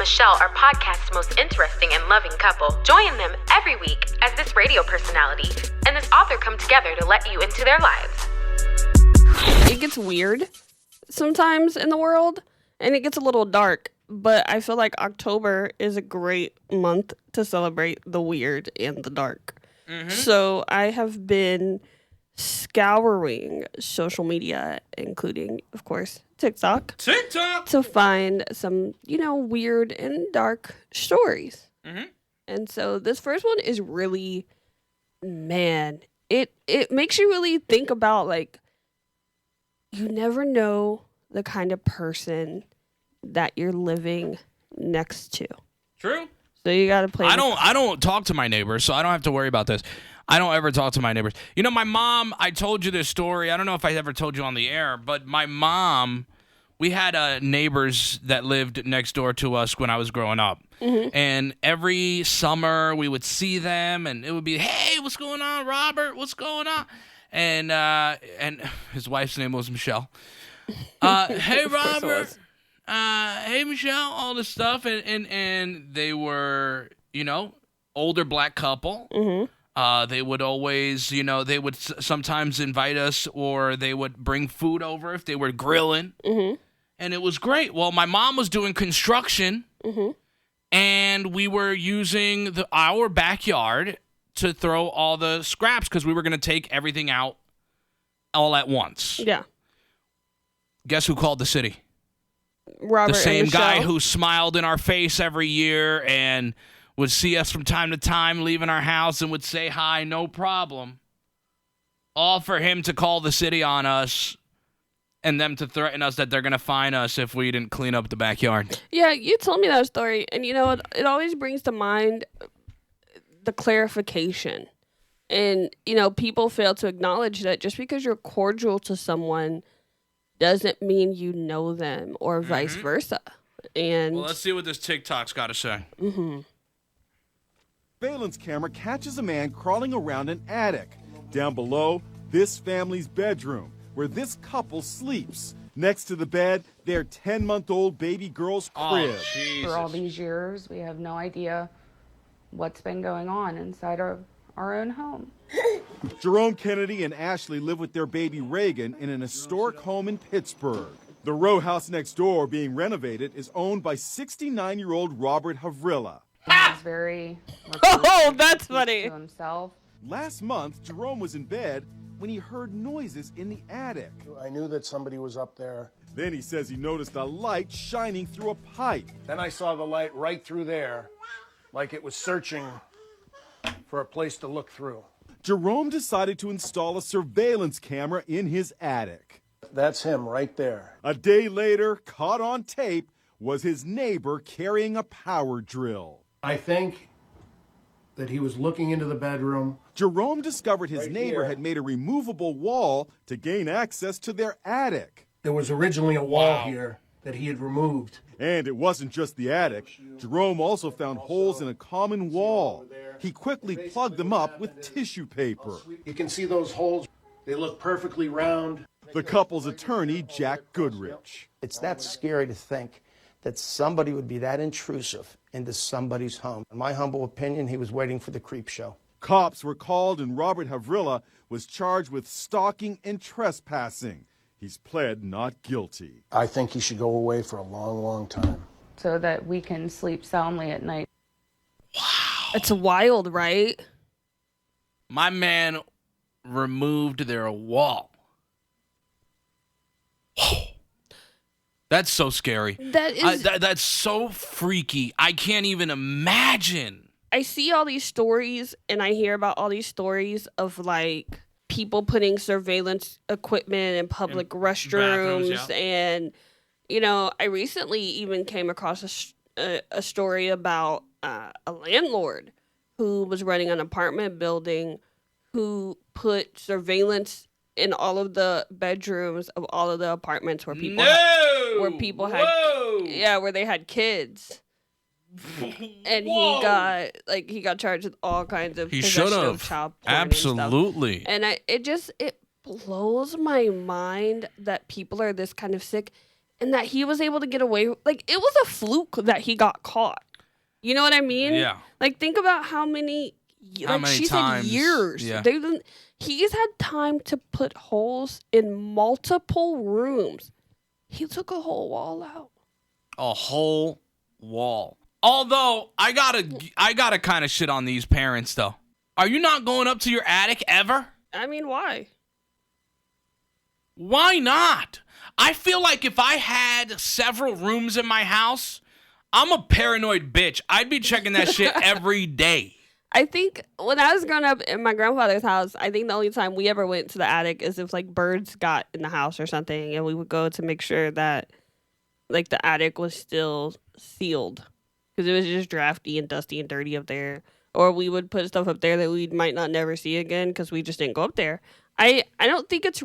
Michelle are podcast's most interesting and loving couple. Join them every week as this radio personality and this author come together to let you into their lives. It gets weird sometimes in the world, and it gets a little dark, but I feel like October is a great month to celebrate the weird and the dark. Mm-hmm. So I have been scouring social media, including, of course, TikTok, to find some, weird and dark stories. Mm-hmm. And so this first one is really, man, it makes you really think about, like, you never know the kind of person that you're living next to. True. So you got to play. I don't talk to my neighbors, so I don't have to worry about this. I don't ever talk to my neighbors. My mom, I told you this story. I don't know if I ever told you on the air, but my mom, we had neighbors that lived next door to us when I was growing up. Mm-hmm. And every summer we would see them, and it would be, hey, what's going on, Robert? What's going on? And his wife's name was Michelle. Hey, Robert. Hey, Michelle, all this stuff. And they were, older black couple. Mm-hmm. They would always, they would sometimes invite us, or they would bring food over if they were grilling. Mm-hmm. And it was great. Well, my mom was doing construction, mm-hmm. and we were using our backyard to throw all the scraps because we were going to take everything out all at once. Yeah. Guess who called the city? Robert. The same guy who smiled in our face every year and would see us from time to time leaving our house and would say hi, no problem. All for him to call the city on us and them to threaten us that they're going to fine us if we didn't clean up the backyard. Yeah, you told me that story, and it always brings to mind the clarification. And, people fail to acknowledge that just because you're cordial to someone doesn't mean you know them, or vice versa. And well, let's see what this TikTok's got to say. Mm-hmm. Surveillance camera catches a man crawling around an attic. Down below, this family's bedroom, where this couple sleeps. Next to the bed, their 10-month-old baby girl's crib. Oh, for all these years, we have no idea what's been going on inside our own home. Jerome Kennedy and Ashley live with their baby Reagan in an historic home in Pittsburgh. The row house next door being renovated is owned by 69-year-old Robert Havrilla. He's very that's funny. To himself. Last month, Jerome was in bed when he heard noises in the attic. I knew that somebody was up there. Then he says he noticed a light shining through a pipe. Then I saw the light right through there, like it was searching for a place to look through. Jerome decided to install a surveillance camera in his attic. That's him right there. A day later, caught on tape, was his neighbor carrying a power drill. I think that he was looking into the bedroom. Jerome discovered his neighbor had made a removable wall to gain access to their attic. There was originally a wall here that he had removed. And it wasn't just the attic. Jerome also found holes in a common wall. He quickly plugged them up with tissue paper. You can see those holes. They look perfectly round. The couple's attorney, Jack Goodrich. It's that scary to think that somebody would be that intrusive into somebody's home. In my humble opinion, he was waiting for the creep show. Cops were called and Robert Havrilla was charged with stalking and trespassing. He's pled not guilty. I think he should go away for a long, long time. So that we can sleep soundly at night. Wow. It's wild, right? My man removed their wall. That's so scary. That's so freaky. I can't even imagine. I see all these stories and I hear about all these stories of like people putting surveillance equipment in public restrooms. And, I recently even came across a story about a landlord who was running an apartment building who put surveillance in all of the bedrooms of all of the apartments where people where they had kids. And he got charged with all kinds of possession of child porn. Absolutely. And it blows my mind that people are this kind of sick. and that he was able to get away. Like, it was a fluke that he got caught. You know what I mean? Yeah. Like, think about how many she times, said years. yeah. He's had time to put holes in multiple rooms. He took a whole wall out. A whole wall. Although, I gotta kind of shit on these parents, though. Are you not going up to your attic ever? I mean, why? Why not? I feel like if I had several rooms in my house, I'm a paranoid bitch. I'd be checking that shit every day. I think when I was growing up in my grandfather's house, I think the only time we ever went to the attic is if like birds got in the house or something, and we would go to make sure that like the attic was still sealed because it was just drafty and dusty and dirty up there. Or we would put stuff up there that we might not never see again because we just didn't go up there. I don't think it's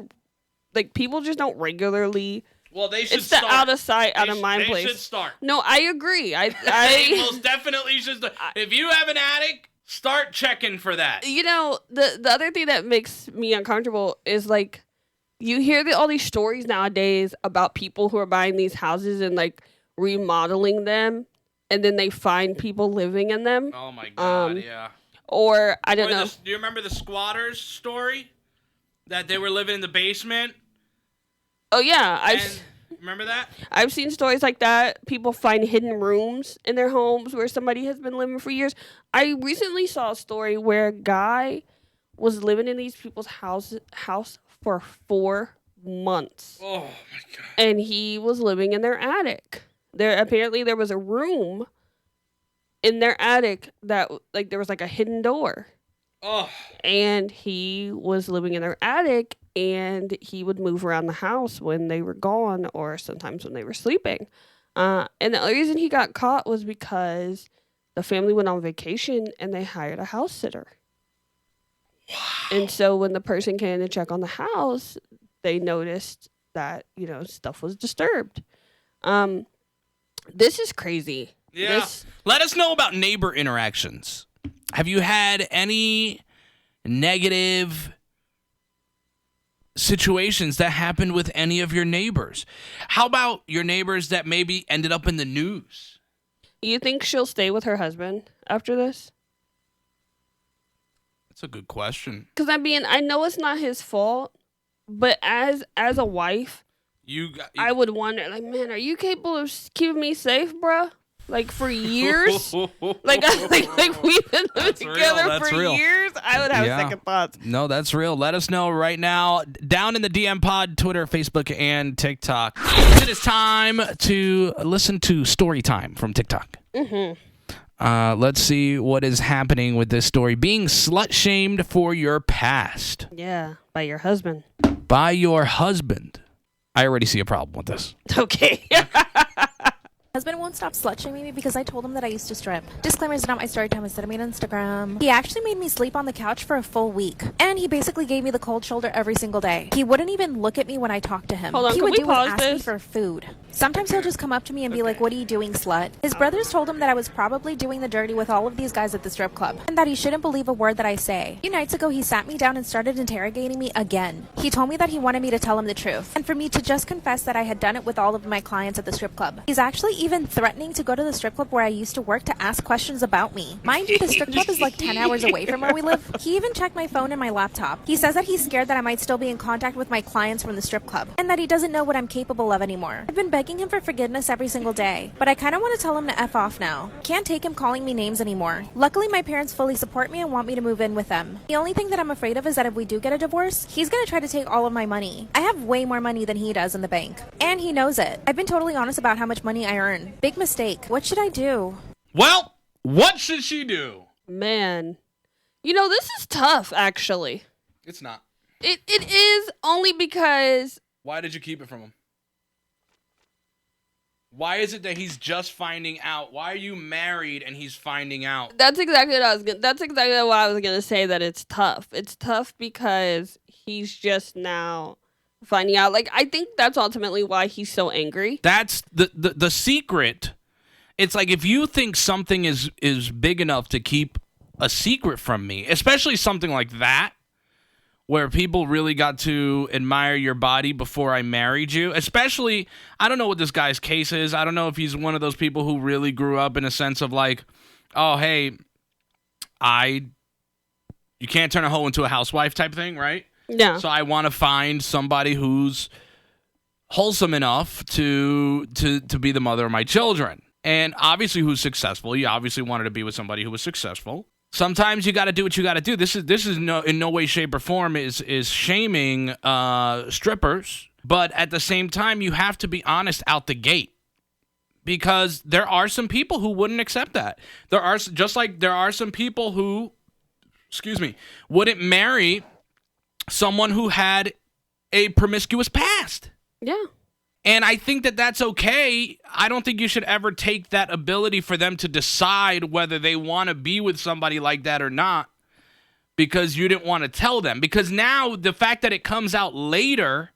like people just don't regularly. Well, they should it's start. the out of sight, out of mind place. They should start. No, I agree. They most definitely should start. If you have an attic, start checking for that. You know, the other thing that makes me uncomfortable is like you hear all these stories nowadays about people who are buying these houses and like remodeling them, and then they find people living in them. Oh my God, yeah. Or I don't know. Do you remember the squatters story? That they were living in the basement? Oh yeah, remember that? I've seen stories like that. People find hidden rooms in their homes where somebody has been living for years. I recently saw a story where a guy was living in these people's house for 4 months. Oh my God. And he was living in their attic. Apparently there was a room in their attic that like there was like a hidden door. Oh. And he was living in their attic, and he would move around the house when they were gone or sometimes when they were sleeping. And the only reason he got caught was because the family went on vacation and they hired a house sitter. Wow. And so when the person came to check on the house, they noticed that, you know, stuff was disturbed. This is crazy. Yeah. Let us know about neighbor interactions. Have you had any negative situations that happened with any of your neighbors? How about your neighbors that maybe ended up in the news? You think she'll stay with her husband after this? That's a good question. Because I mean, I know it's not his fault, but as a wife, I would wonder, like, man, are you capable of keeping me safe, bruh? Like, for years? like we've been living together for years? I would have second thoughts. No, that's real. Let us know right now. Down in the DM pod, Twitter, Facebook, and TikTok. It is time to listen to Story Time from TikTok. Mm-hmm. Let's see what is happening with this story. Being slut-shamed for your past. Yeah, by your husband. By your husband. I already see a problem with this. Okay. Husband won't stop slut-shaming me because I told him that I used to strip. Disclaimer is not my story time. I said I made on Instagram. He actually made me sleep on the couch for a full week. And he basically gave me the cold shoulder every single day. He wouldn't even look at me when I talked to him. Hold on, he can would we do was pause ask me this? for food. Sometimes he'll just come up to me and be like, what are you doing, slut? His brothers told him that I was probably doing the dirty with all of these guys at the strip club. And that he shouldn't believe a word that I say. A few nights ago, he sat me down and started interrogating me again. He told me that he wanted me to tell him the truth. And for me to just confess that I had done it with all of my clients at the strip club. He's actually even threatening to go to the strip club where I used to work to ask questions about me. Mind you, the strip club is like 10 hours away from where we live. He even checked my phone and my laptop. He says that he's scared that I might still be in contact with my clients from the strip club, and that he doesn't know what I'm capable of anymore. I've been begging him for forgiveness every single day, but I kind of want to tell him to F off now. Can't take him calling me names anymore. Luckily, my parents fully support me and want me to move in with them. The only thing that I'm afraid of is that if we do get a divorce, he's gonna try to take all of my money. I have way more money than he does in the bank, and he knows it. I've been totally honest about how much money I earn. Big mistake. What should I do? Well, what should she do? Man, you know, this is tough, actually. It's not. It is only because... Why did you keep it from him? Why is it that he's just finding out? Why are you married and he's finding out? That's exactly what I was gonna say, that it's tough. It's tough because he's just now finding out. Like, I think that's ultimately why he's so angry. That's the secret. It's like, if you think something is big enough to keep a secret from me, especially something like that, where people really got to admire your body before I married you. Especially, I don't know what this guy's case is. I don't know if he's one of those people who really grew up in a sense of like, oh, hey, you can't turn a hoe into a housewife type thing, right? Yeah. So I want to find somebody who's wholesome enough to be the mother of my children. And obviously who's successful. You obviously wanted to be with somebody who was successful. Sometimes you got to do what you got to do. This is no in no way, shape, or form is shaming strippers. But at the same time, you have to be honest out the gate. Because there are some people who wouldn't accept that. There are some people who, wouldn't marry someone who had a promiscuous past. Yeah. And I think that that's okay. I don't think you should ever take that ability for them to decide whether they want to be with somebody like that or not because you didn't want to tell them. Because now the fact that it comes out later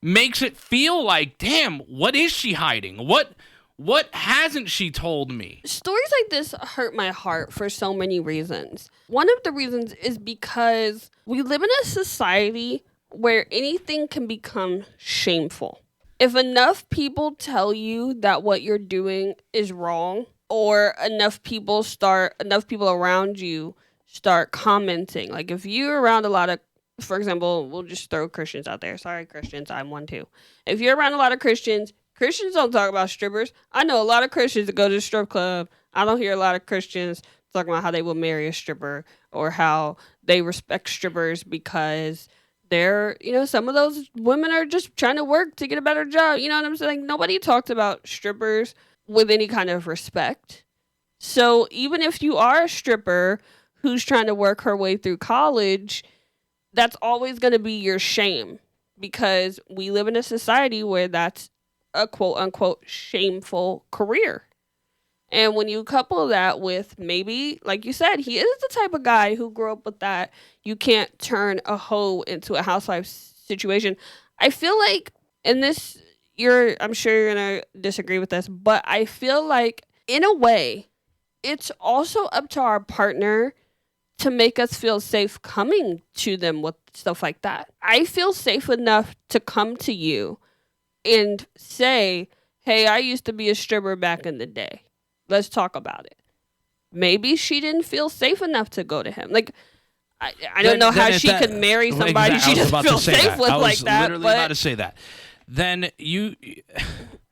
makes it feel like, damn, what is she hiding? What hasn't she told me? Stories like this hurt my heart for so many reasons. One of the reasons is because we live in a society where anything can become shameful. If enough people tell you that what you're doing is wrong, or enough people around you start commenting, like if you're around a lot of, for example, we'll just throw Christians out there. Sorry, Christians, I'm one too. If you're around a lot of Christians don't talk about strippers. I know a lot of Christians that go to the strip club. I don't hear a lot of Christians talking about how they will marry a stripper or how they respect strippers because they're, some of those women are just trying to work to get a better job. You know what I'm saying? Like, nobody talks about strippers with any kind of respect. So even if you are a stripper who's trying to work her way through college, that's always going to be your shame because we live in a society where that's a quote-unquote shameful career. And when you couple that with maybe, like you said, he is the type of guy who grew up with that you can't turn a hoe into a housewife situation. I feel like, and this, I'm sure you're going to disagree with this, but I feel like, in a way, it's also up to our partner to make us feel safe coming to them with stuff like that. I feel safe enough to come to you and say, hey, I used to be a stripper back in the day. Let's talk about it. Maybe she didn't feel safe enough to go to him. Like, I don't know how she could marry somebody she doesn't feel safe with like that. I was literally about to say that. Then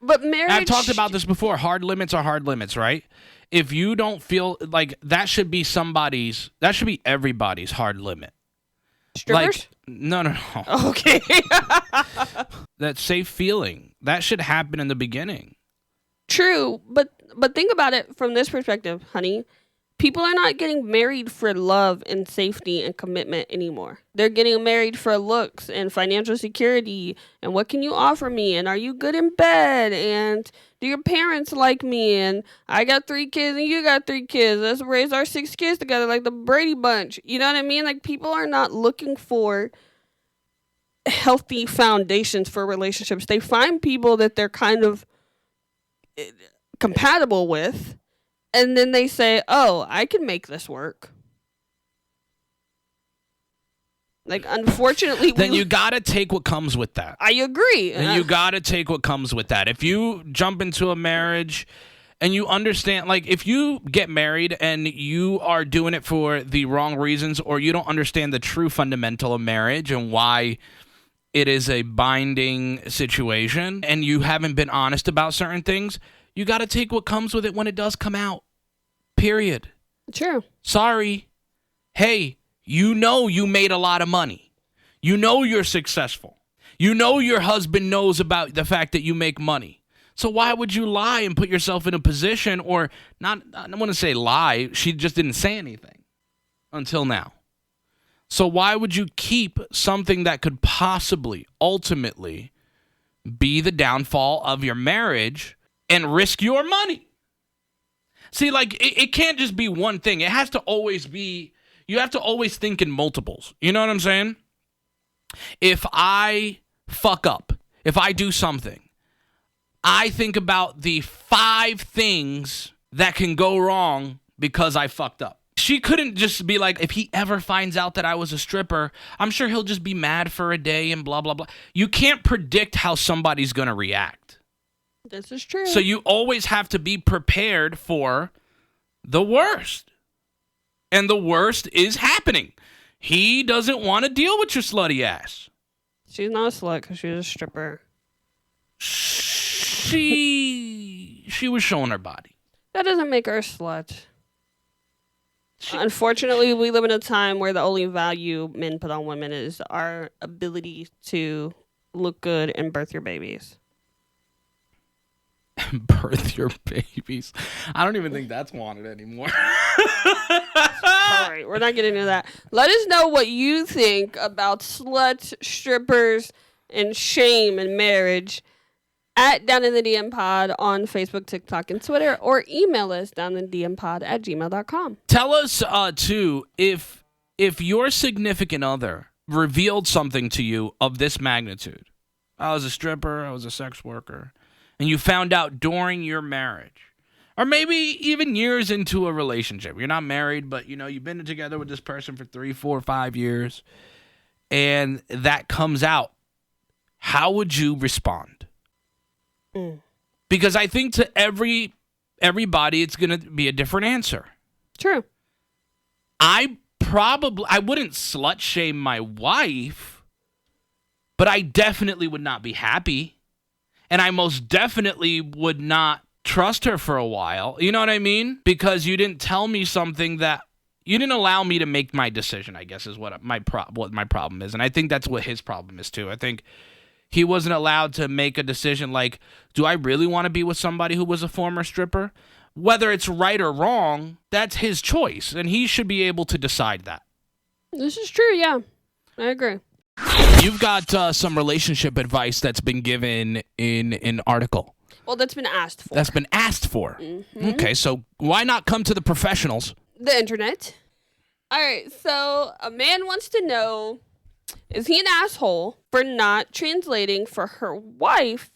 But marriage... I've talked about this before. Hard limits are hard limits, right? If you don't feel like that should be everybody's hard limit. Strippers? Like, no. Okay. That safe feeling. That should happen in the beginning. True, but think about it from this perspective, honey. People are not getting married for love and safety and commitment anymore. They're getting married for looks and financial security and what can you offer me and are you good in bed and do your parents like me and I got 3 kids and you got 3 kids. Let's raise our 6 kids together like the Brady Bunch. You know what I mean? Like, people are not looking for healthy foundations for relationships. They find people that they're kind of compatible with. And then they say, oh, I can make this work. Like, unfortunately... Then you got to take what comes with that. I agree. And you got to take what comes with that. If you jump into a marriage and you understand... Like, if you get married and you are doing it for the wrong reasons or you don't understand the true fundamental of marriage and why it is a binding situation and you haven't been honest about certain things, you got to take what comes with it when it does come out. Period. True. Sorry. Hey, you know you made a lot of money. You know you're successful. You know your husband knows about the fact that you make money. So why would you lie and put yourself in a position or not? I don't want to say lie. She just didn't say anything until now. So why would you keep something that could possibly, ultimately, be the downfall of your marriage and risk your money? See, like, it can't just be one thing. It has to always be, you have to always think in multiples. You know what I'm saying? If I fuck up, if I do something, I think about the 5 things that can go wrong because I fucked up. she couldn't just be like, if he ever finds out that I was a stripper, I'm sure he'll just be mad for a day and blah, blah, blah. You can't predict how somebody's going to react. This is true. So you always have to be prepared for the worst. And the worst is happening. He doesn't want to deal with your slutty ass. She's not a slut because she's a stripper. She was showing her body. That doesn't make her a slut. Unfortunately, we live in a time where the only value men put on women is our ability to look good and birth your babies. Birth your babies. I don't even think that's wanted anymore. All right, we're not getting into that. Let us know what you think about sluts, strippers, and shame in marriage at Down in the DM Pod on Facebook, TikTok, and Twitter, or email us downinthedmpod@gmail.com. Tell us, too, if your significant other revealed something to you of this magnitude. I was a stripper, I was a sex worker, and you found out during your marriage, or maybe even years into a relationship. You're not married, but, you've been together with this person for 3, 4, 5 years, and that comes out. How would you respond? Because I think to everybody, it's going to be a different answer. True. I wouldn't slut shame my wife, but I definitely would not be happy. And I most definitely would not trust her for a while. You know what I mean? Because you didn't tell me something that you didn't allow me to make my decision, I guess, is what my problem is. And I think that's what his problem is, too. I think he wasn't allowed to make a decision like, do I really want to be with somebody who was a former stripper? Whether it's right or wrong, that's his choice, and he should be able to decide that. This is true, yeah. I agree. You've got some relationship advice that's been given in an article. Well, that's been asked for. That's been asked for. Mm-hmm. Okay, so why not come to the professionals? The internet. All right, so a man wants to know, is he an asshole for not translating for her wife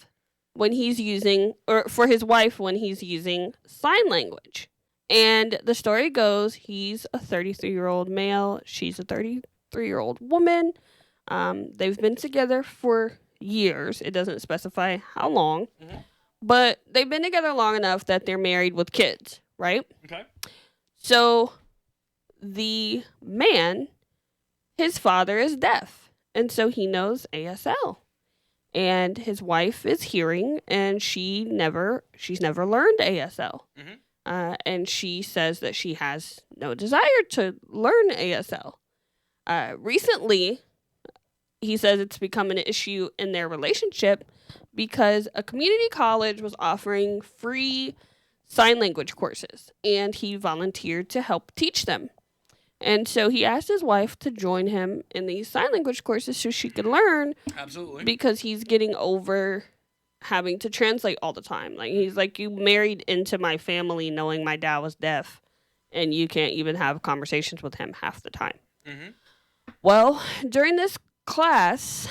when he's using, or for his wife when he's using sign language? And the story goes, he's a 33-year-old male. She's a 33-year-old woman. They've been together for years. It doesn't specify how long. Mm-hmm. But they've been together long enough that they're married with kids, right? Okay. So the man, his father is deaf, and so he knows ASL. And his wife is hearing, and she's never learned ASL. Mm-hmm. And she says that she has no desire to learn ASL. Recently, he says it's become an issue in their relationship because a community college was offering free sign language courses, and he volunteered to help teach them. And so he asked his wife to join him in these sign language courses so she could learn. Absolutely. Because he's getting over having to translate all the time. Like, he's like, you married into my family knowing my dad was deaf, and you can't even have conversations with him half the time. Mm-hmm. Well, during this class,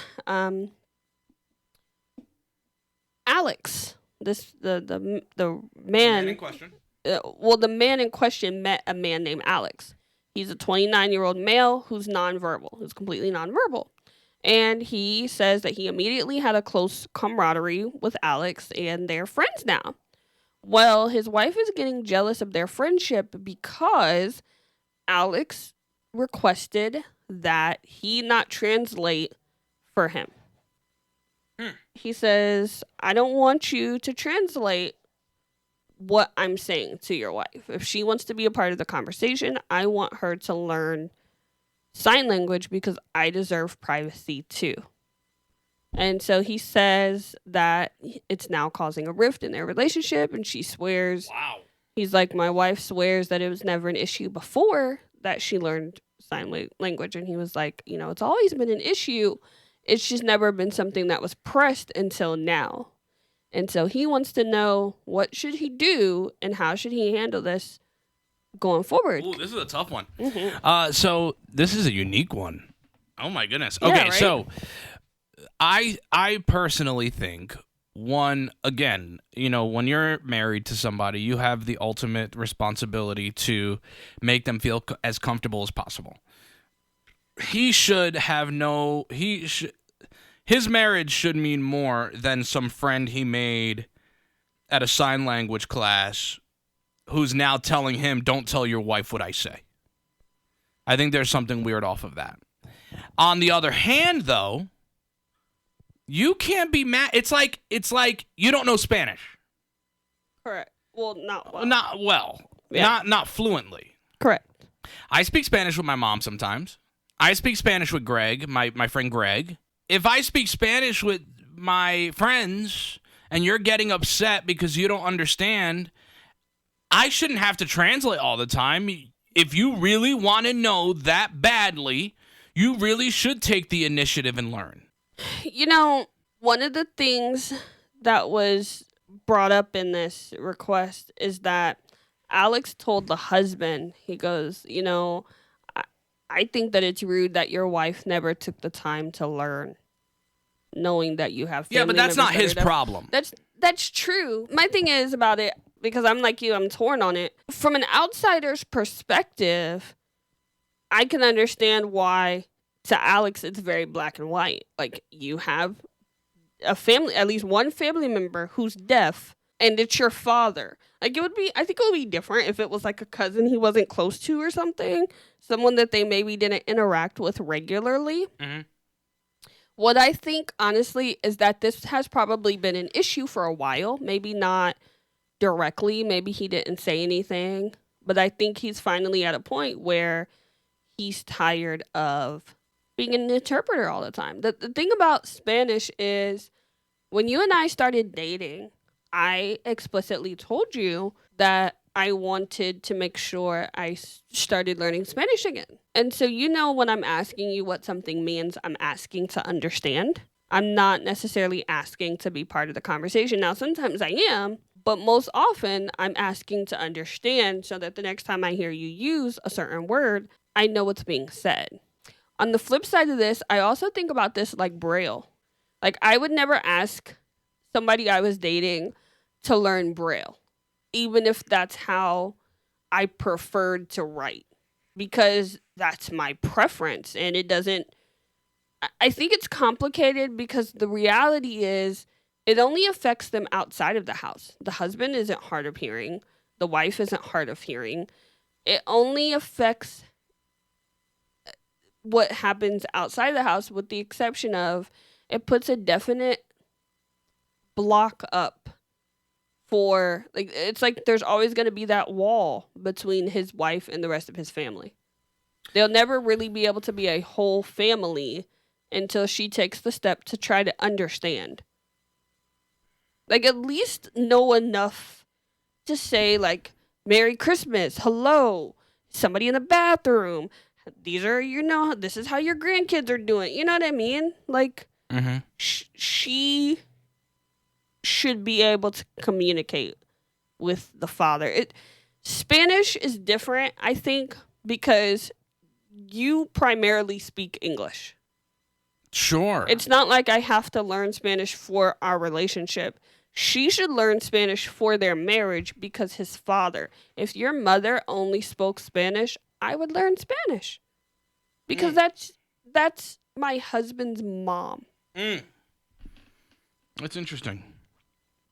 Alex, the man in question. The man in question met a man named Alex. He's a 29-year-old male who's who's completely nonverbal. And he says that he immediately had a close camaraderie with Alex, and they're friends now. Well, his wife is getting jealous of their friendship because Alex requested that he not translate for him. He says, I don't want you to translate what I'm saying to your wife. If she wants to be a part of the conversation, I want her to learn sign language because I deserve privacy too. And so he says that it's now causing a rift in their relationship, and she swears. Wow. He's like, my wife swears that it was never an issue before that she learned sign language. And he was like, it's always been an issue. It's just never been something that was pressed until now. And so he wants to know, what should he do and how should he handle this going forward? Ooh, this is a tough one. Mm-hmm. So this is a unique one. Oh my goodness. Yeah, Okay, right? so I personally think one, again, when you're married to somebody, you have the ultimate responsibility to make them feel as comfortable as possible. He should have his marriage should mean more than some friend he made at a sign language class who's now telling him, don't tell your wife what I say. I think there's something weird off of that. On the other hand, though, you can't be mad. It's like you don't know Spanish. Correct. Well, not well. Not well. Yeah. Not fluently. Correct. I speak Spanish with my mom sometimes. I speak Spanish with Greg, my friend Greg. If I speak Spanish with my friends and you're getting upset because you don't understand, I shouldn't have to translate all the time. If you really want to know that badly, you really should take the initiative and learn. One of the things that was brought up in this request is that Alex told the husband, he goes, I think that it's rude that your wife never took the time to learn, knowing that you have family. Yeah, but that's not his problem. That's true. My thing is about it, because I'm like you, I'm torn on it. From an outsider's perspective, I can understand why to Alex it's very black and white. Like, you have a family, at least one family member who's deaf, and it's your father. Like, I think it would be different if it was like a cousin he wasn't close to or something, someone that they maybe didn't interact with regularly. Mm-hmm. What I think, honestly, is that this has probably been an issue for a while. Maybe not directly. Maybe he didn't say anything. But I think he's finally at a point where he's tired of being an interpreter all the time. The thing about Spanish is, when you and I started dating, I explicitly told you that I wanted to make sure I started learning Spanish again. And so, when I'm asking you what something means, I'm asking to understand. I'm not necessarily asking to be part of the conversation. Now, sometimes I am, but most often I'm asking to understand so that the next time I hear you use a certain word, I know what's being said. On the flip side of this, I also think about this like Braille. Like, I would never ask somebody I was dating to learn Braille, even if that's how I preferred to write, because that's my preference. And I think it's complicated because the reality is it only affects them outside of the house. The husband isn't hard of hearing. The wife isn't hard of hearing. It only affects what happens outside the house, with the exception of it puts a definite block up for, like, it's like there's always going to be that wall between his wife and the rest of his family. They'll never really be able to be a whole family until she takes the step to try to understand. Like, at least know enough to say, like, Merry Christmas, hello, somebody in the bathroom, these are, this is how your grandkids are doing. You know what I mean? Like, mm-hmm. She should be able to communicate with the father. Spanish is different, I think, because you primarily speak English. Sure. It's not like I have to learn Spanish for our relationship. She should learn Spanish for their marriage because his father. If your mother only spoke Spanish, I would learn Spanish. Because that's my husband's mom. That's interesting.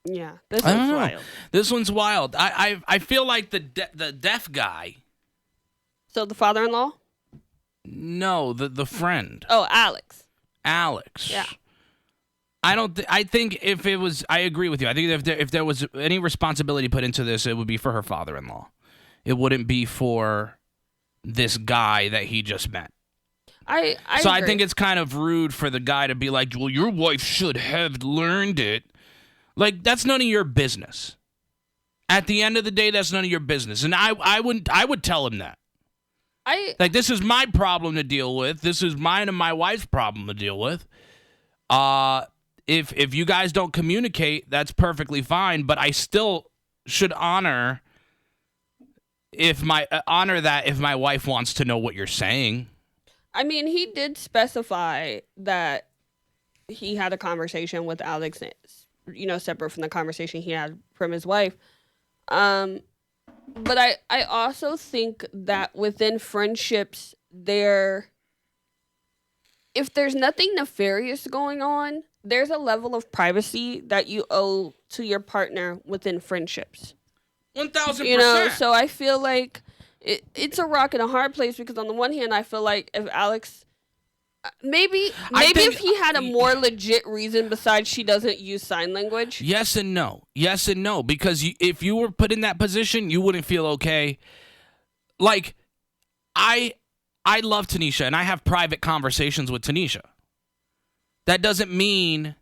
Yeah, this one's wild. This one's wild. I feel like the deaf guy. So the father-in-law? No, the friend. Oh, Alex. Yeah. I think if it was, I agree with you. I think if there was any responsibility put into this, it would be for her father-in-law. It wouldn't be for this guy that he just met. I agree. think it's kind of rude for the guy to be like, well, your wife should have learned it. Like, that's none of your business. At the end of the day, that's none of your business. And I would tell him that. Like, this is my problem to deal with. This is mine and my wife's problem to deal with. If you guys don't communicate, that's perfectly fine. But I still should honor that if my wife wants to know what you're saying. I mean, he did specify that he had a conversation with Alex separate from the conversation he had from his wife. But I also think that within friendships, if there's nothing nefarious going on, there's a level of privacy that you owe to your partner within friendships. 1,000%. So I feel like it's a rock and a hard place, because on the one hand, I feel like if Alex, maybe if he had a more legit reason besides she doesn't use sign language. Yes and no. Because if you were put in that position, you wouldn't feel okay. Like, I love Tanisha, and I have private conversations with Tanisha. That doesn't mean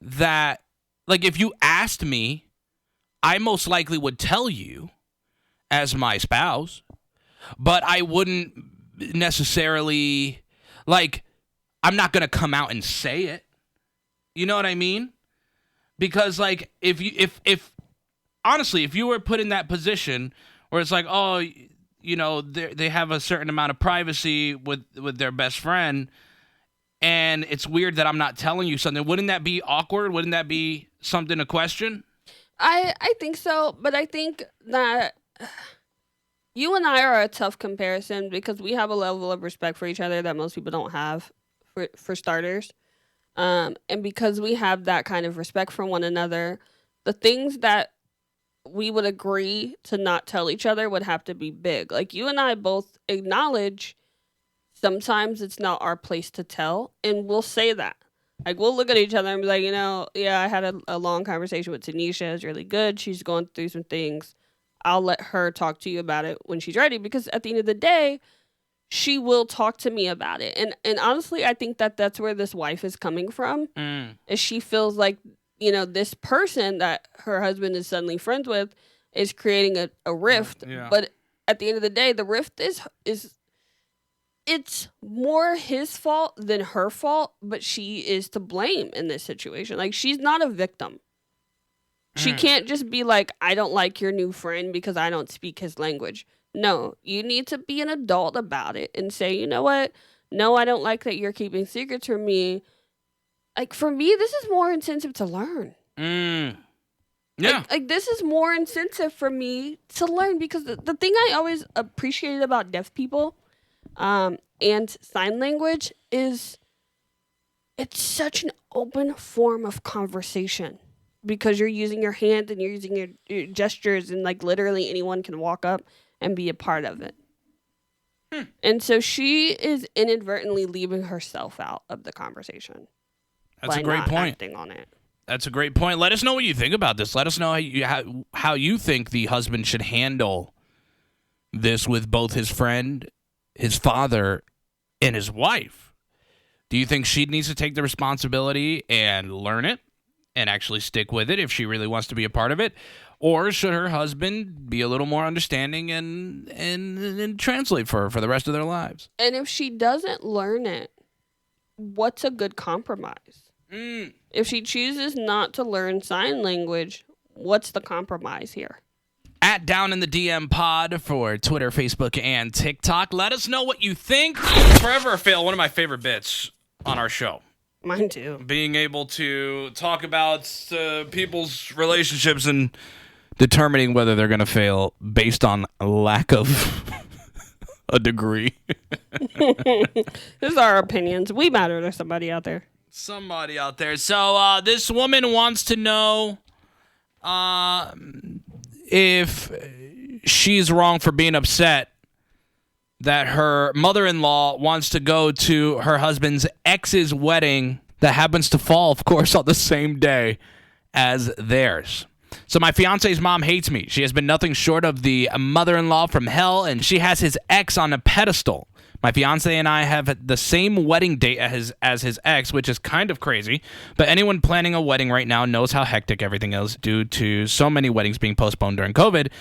that, like, if you asked me, I most likely would tell you as my spouse, but I wouldn't necessarily, like, I'm not going to come out and say it. You know what I mean? Because, like, if honestly, if you were put in that position where it's like, oh, they have a certain amount of privacy with their best friend, and it's weird that I'm not telling you something, wouldn't that be awkward? Wouldn't that be something to question? I think so, but I think that you and I are a tough comparison because we have a level of respect for each other that most people don't have, for starters. And because we have that kind of respect for one another, the things that we would agree to not tell each other would have to be big. Like, you and I both acknowledge sometimes it's not our place to tell, and we'll say that. Like, we'll look at each other and be like, I had a long conversation with Tanisha. It's really good. She's going through some things. I'll let her talk to you about it when she's ready, because at the end of the day, she will talk to me about it. And honestly, I think that that's where this wife is coming from. Is she feels like, this person that her husband is suddenly friends with is creating a rift. Yeah. But at the end of the day, the rift is it's more his fault than her fault, but she is to blame in this situation. Like, she's not a victim. She can't just be like, I don't like your new friend because I don't speak his language. No, you need to be an adult about it and say, you know what? No, I don't like that you're keeping secrets from me. Like, for me, this is more incentive to learn. Yeah. Like, this is more incentive for me to learn, because the thing I always appreciated about deaf people and sign language is it's such an open form of conversation, because you're using your hands and you're using your gestures, and like literally anyone can walk up and be a part of it. And so she is inadvertently leaving herself out of the conversation. That's a great point. Acting on it. That's a great point. Let us know what you think about this. Let us know how you think the husband should handle this with both his friend, his father, and his wife. Do you think she needs to take the responsibility and learn it and actually stick with it if she really wants to be a part of it? Or should her husband be a little more understanding and translate for her for the rest of their lives? And if she doesn't learn it, what's a good compromise? If she chooses not to learn sign language, what's the compromise here? At Down in the DM Pod for Twitter, Facebook, and TikTok. Let us know what you think. Forever or Fail, one of my favorite bits on our show. Mine too. Being able to talk about people's relationships and determining whether they're going to fail based on lack of a degree. These are our opinions. We matter to somebody out there. Somebody out there. So this woman wants to know if she's wrong for being upset that her mother-in-law wants to go to her husband's ex's wedding that happens to fall, of course, on the same day as theirs. So my fiance's mom hates me. She has been nothing short of the mother-in-law from hell, and she has his ex on a pedestal. My fiance and I have the same wedding date as his ex, which is kind of crazy. But anyone planning a wedding right now knows how hectic everything is due to so many weddings being postponed during COVID.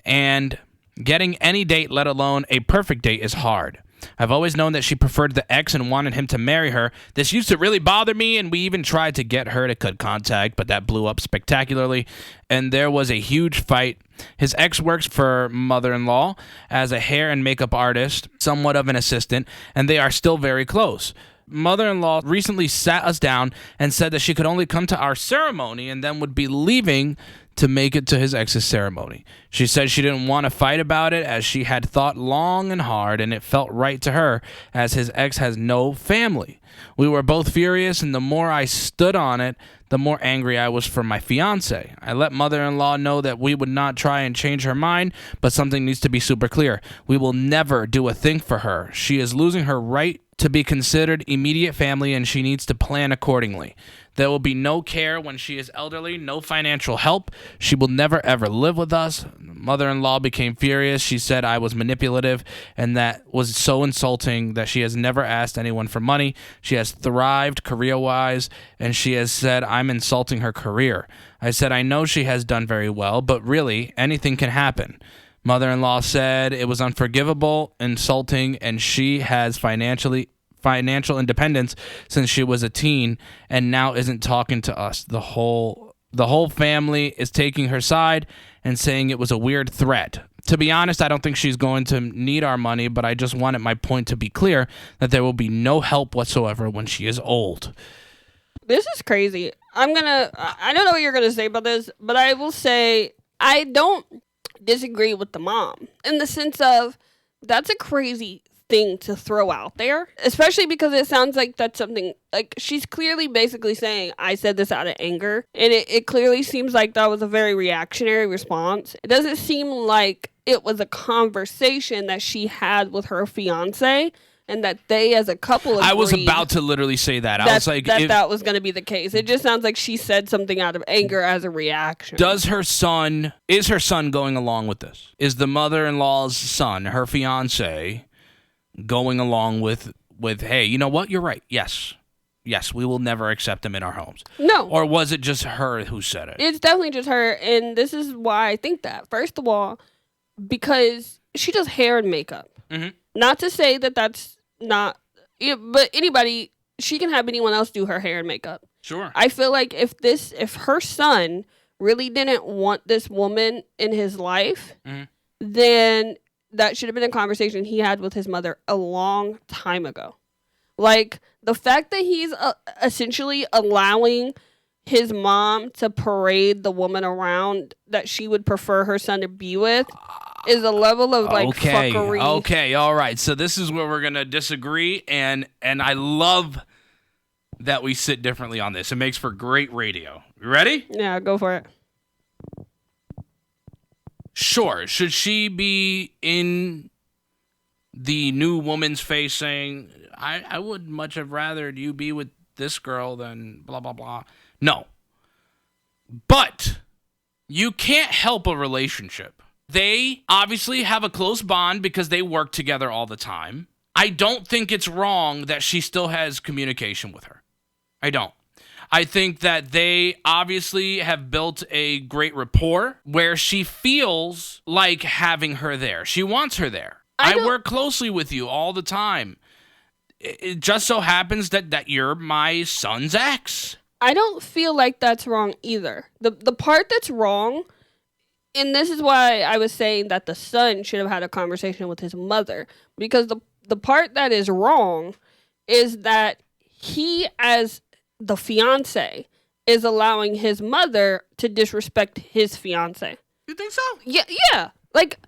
And getting any date, let alone a perfect date, is hard. I've always known that she preferred the ex and wanted him to marry her. This used to really bother me, and we even tried to get her to cut contact, but that blew up spectacularly, and there was a huge fight. His ex works for mother-in-law as a hair and makeup artist, somewhat of an assistant, and they are still very close. Mother-in-law recently sat us down and said that she could only come to our ceremony and then would be leaving to make it to his ex's ceremony. She said she didn't want to fight about it as she had thought long and hard, and it felt right to her as his ex has no family. We were both furious, and the more I stood on it, the more angry I was for my fiance. I let mother-in-law know that we would not try and change her mind, but something needs to be super clear. We will never do a thing for her. She is losing her right to be considered immediate family, and she needs to plan accordingly. There will be no care when she is elderly, no financial help. She will never ever live with us. Mother-in-law became furious. She said I was manipulative, and that was so insulting that she has never asked anyone for money. She has thrived career-wise, and she has said I'm insulting her career. I said I know she has done very well, but really, anything can happen. Mother-in-law said it was unforgivable, insulting, and she has financial independence since she was a teen and now isn't talking to us. The whole family is taking her side and saying it was a weird threat. To be honest, I don't think she's going to need our money, but I just wanted my point to be clear that there will be no help whatsoever when she is old. This is crazy. I don't know what you're going to say about this, but I will say I don't disagree with the mom in the sense of that's a crazy thing to throw out there, especially because it sounds like that's something like she's clearly basically saying I said this out of anger, and it clearly seems like that was a very reactionary response. It doesn't seem like it was a conversation that she had with her fiance and that they as a couple agreed. I was about to literally say that. I was like, that was going to be the case. It just sounds like she said something out of anger as a reaction. Is her son going along with this? Is the mother-in-law's son, her fiance, going along with, hey, you know what? You're right. Yes, we will never accept him in our homes. No. Or was it just her who said it? It's definitely just her, and this is why I think that. First of all, because she does hair and makeup. Mm-hmm. Not to say that that's not, but anybody, she can have anyone else do her hair and makeup. Sure. I feel like if her son really didn't want this woman in his life, then that should have been a conversation he had with his mother a long time ago. Like, the fact that he's essentially allowing his mom to parade the woman around that she would prefer her son to be with is a level of, like, fuckery. Okay, all right. So this is where we're going to disagree, and I love that we sit differently on this. It makes for great radio. You ready? Yeah, go for it. Sure. Should she be in the new woman's face saying, I would much have rathered you be with this girl than blah, blah, blah? No. But you can't help a relationship. They obviously have a close bond because they work together all the time. I don't think it's wrong that she still has communication with her. I don't. I think that they obviously have built a great rapport where she feels like having her there. She wants her there. I work closely with you all the time. It just so happens that you're my son's ex. I don't feel like that's wrong either. The part that's wrong, and this is why I was saying that the son should have had a conversation with his mother, because the part that is wrong is that he, as the fiance, is allowing his mother to disrespect his fiance. You think so? Yeah. Like,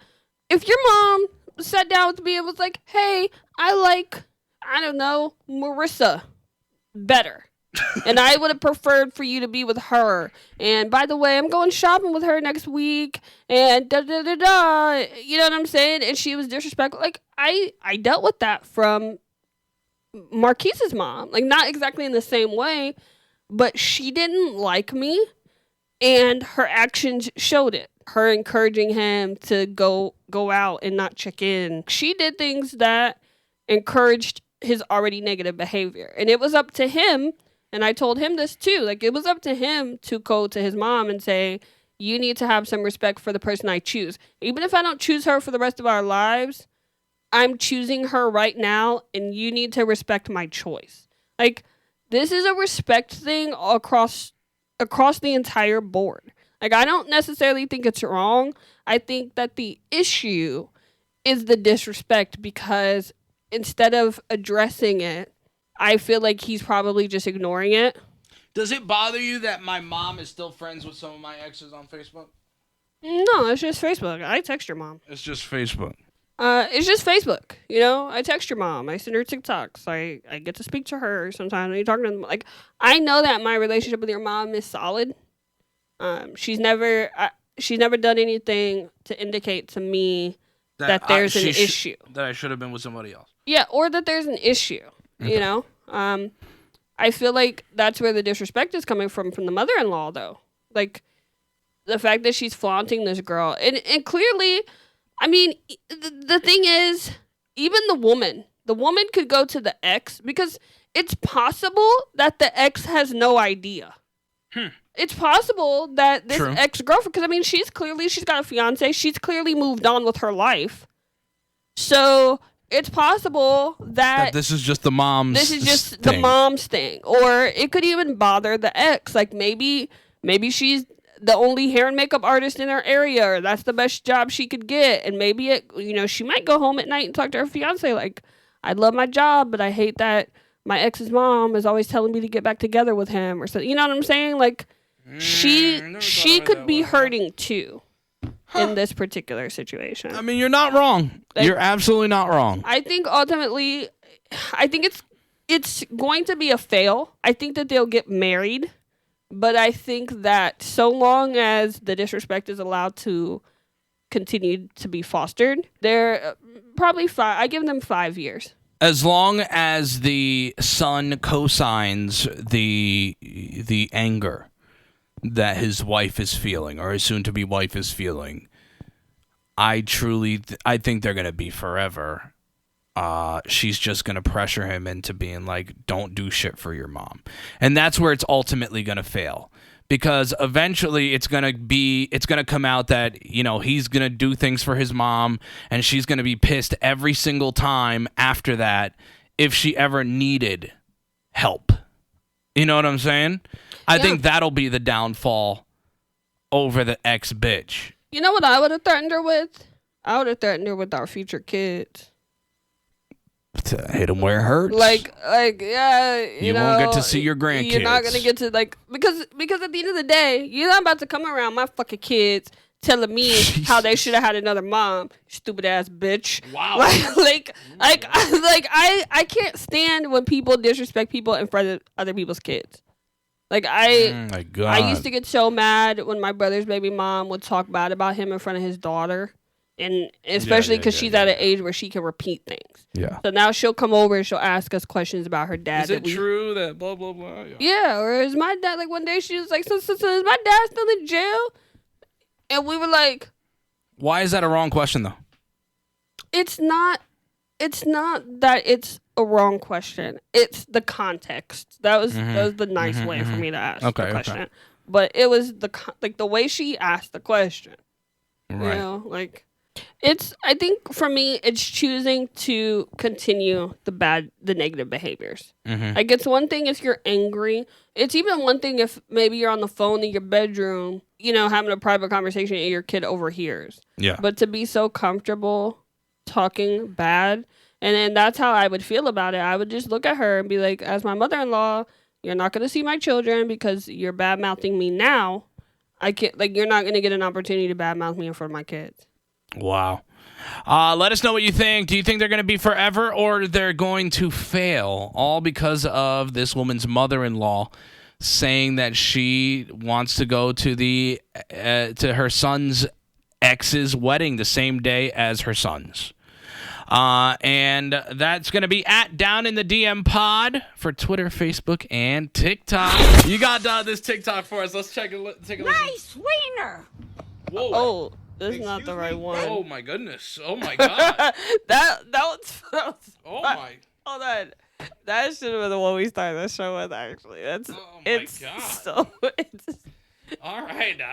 if your mom sat down with me and was like, hey, I like, I don't know, Marissa better. And I would have preferred for you to be with her. And by the way, I'm going shopping with her next week. And da-da-da-da. You know what I'm saying? And she was disrespectful. Like, I dealt with that from Marquise's mom. Like, not exactly in the same way, but she didn't like me. And her actions showed it. Her encouraging him to go out and not check in. She did things that encouraged his already negative behavior. And it was up to him. And I told him this too. Like, it was up to him to go to his mom and say, you need to have some respect for the person I choose. Even if I don't choose her for the rest of our lives, I'm choosing her right now, and you need to respect my choice. Like, this is a respect thing across the entire board. Like, I don't necessarily think it's wrong. I think that the issue is the disrespect, because instead of addressing it, I feel like he's probably just ignoring it. Does it bother you that my mom is still friends with some of my exes on Facebook? No, it's just Facebook. I text your mom. It's just Facebook. It's just Facebook. You know, I text your mom. I send her TikToks. I get to speak to her sometimes when you're talking to them. Like, I know that my relationship with your mom is solid. She's never done anything to indicate to me that there's an issue. That I should have been with somebody else. Yeah, or that there's an issue. Okay. You know, I feel like that's where the disrespect is coming from the mother-in-law, though. Like, the fact that she's flaunting this girl. And clearly, I mean, the thing is, even the woman could go to the ex, because it's possible that the ex has no idea. It's possible that this ex-girlfriend, because, I mean, she's got a fiance. She's clearly moved on with her life. So it's possible that this is just the mom's the mom's thing. Or it could even bother the ex. Like, maybe she's the only hair and makeup artist in her area, or that's the best job she could get. And maybe she might go home at night and talk to her fiance like, I love my job, but I hate that my ex's mom is always telling me to get back together with him, or something. You know what I'm saying? Like, she could be hurting too in this particular situation. I mean, you're not wrong. Like, you're absolutely not wrong. I think ultimately, it's going to be a fail. I think that they'll get married, but I think that so long as the disrespect is allowed to continue to be fostered, they're probably I give them 5 years. As long as the son co-signs the anger that his wife is feeling, or his soon-to-be wife is feeling, I think they're going to be forever. She's just going to pressure him into being like, don't do shit for your mom. And that's where it's ultimately going to fail. Because eventually it's going to come out that, he's going to do things for his mom, and she's going to be pissed every single time after that if she ever needed help. You know what I'm saying? I think that'll be the downfall over the ex-bitch. You know what I would have threatened her with? I would have threatened her with our future kids. To hit them where it hurts. Like, yeah, you won't get to see your grandkids. You're not gonna get to, like, because at the end of the day, you're not about to come around my fucking kids telling me how they should have had another mom, stupid ass bitch. Wow. I can't stand when people disrespect people in front of other people's kids. Like, my God. I used to get so mad when my brother's baby mom would talk bad about him in front of his daughter. And especially because she's at an age where she can repeat things. Yeah. So now she'll come over and she'll ask us questions about her dad. Is it true that blah, blah, blah? Yeah. Or is my dad, like, one day she was like, so is my dad still in jail? And we were like... Why is that a wrong question, though? It's not that it's a wrong question. It's the context. That was the nice way for me to ask the question. Okay. But it was the way she asked the question. Right. You know, like... I think for me, it's choosing to continue the negative behaviors. Like, it's one thing if you're angry. It's even one thing if maybe you're on the phone in your bedroom, having a private conversation and your kid overhears. Yeah. But to be so comfortable talking bad, and then that's how I would feel about it. I would just look at her and be like, as my mother-in-law, you're not going to see my children because you're bad-mouthing me now. I can't, you're not going to get an opportunity to bad-mouth me in front of my kids. Wow. Let us know what you think. Do you think they're going to be forever, or they're going to fail? All because of this woman's mother-in-law saying that she wants to go to her son's ex's wedding the same day as her son's. And that's going to be at Down in the DM Pod for Twitter, Facebook, and TikTok. You got this TikTok for us. Let's take a listen. Nice wiener. Whoa. Oh. That's not the right one. Oh my goodness! Oh my God! that was. Oh my! Hold on. That should have been the one we started the show with. Actually, God! So it's. All right. All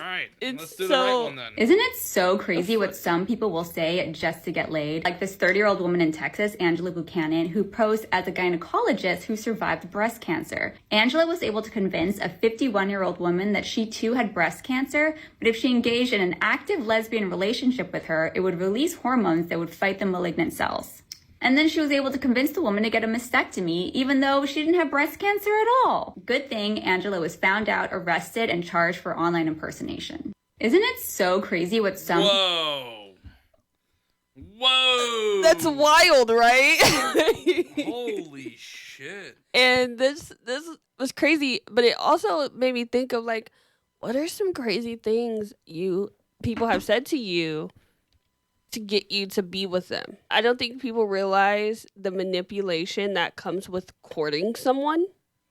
right. Let's do the right one then. Isn't it so crazy what some people will say just to get laid? Like this 30-year-old woman in Texas, Angela Buchanan, who posed as a gynecologist who survived breast cancer. Angela was able to convince a 51-year-old woman that she too had breast cancer, but if she engaged in an active lesbian relationship with her, it would release hormones that would fight the malignant cells. And then she was able to convince the woman to get a mastectomy, even though she didn't have breast cancer at all. Good thing Angela was found out, arrested, and charged for online impersonation. Isn't it so crazy what some... Whoa! That's wild, right? Holy shit. And this was crazy, but it also made me think of like, what are some crazy things people have said to you to get you to be with them? I don't think people realize the manipulation that comes with courting someone.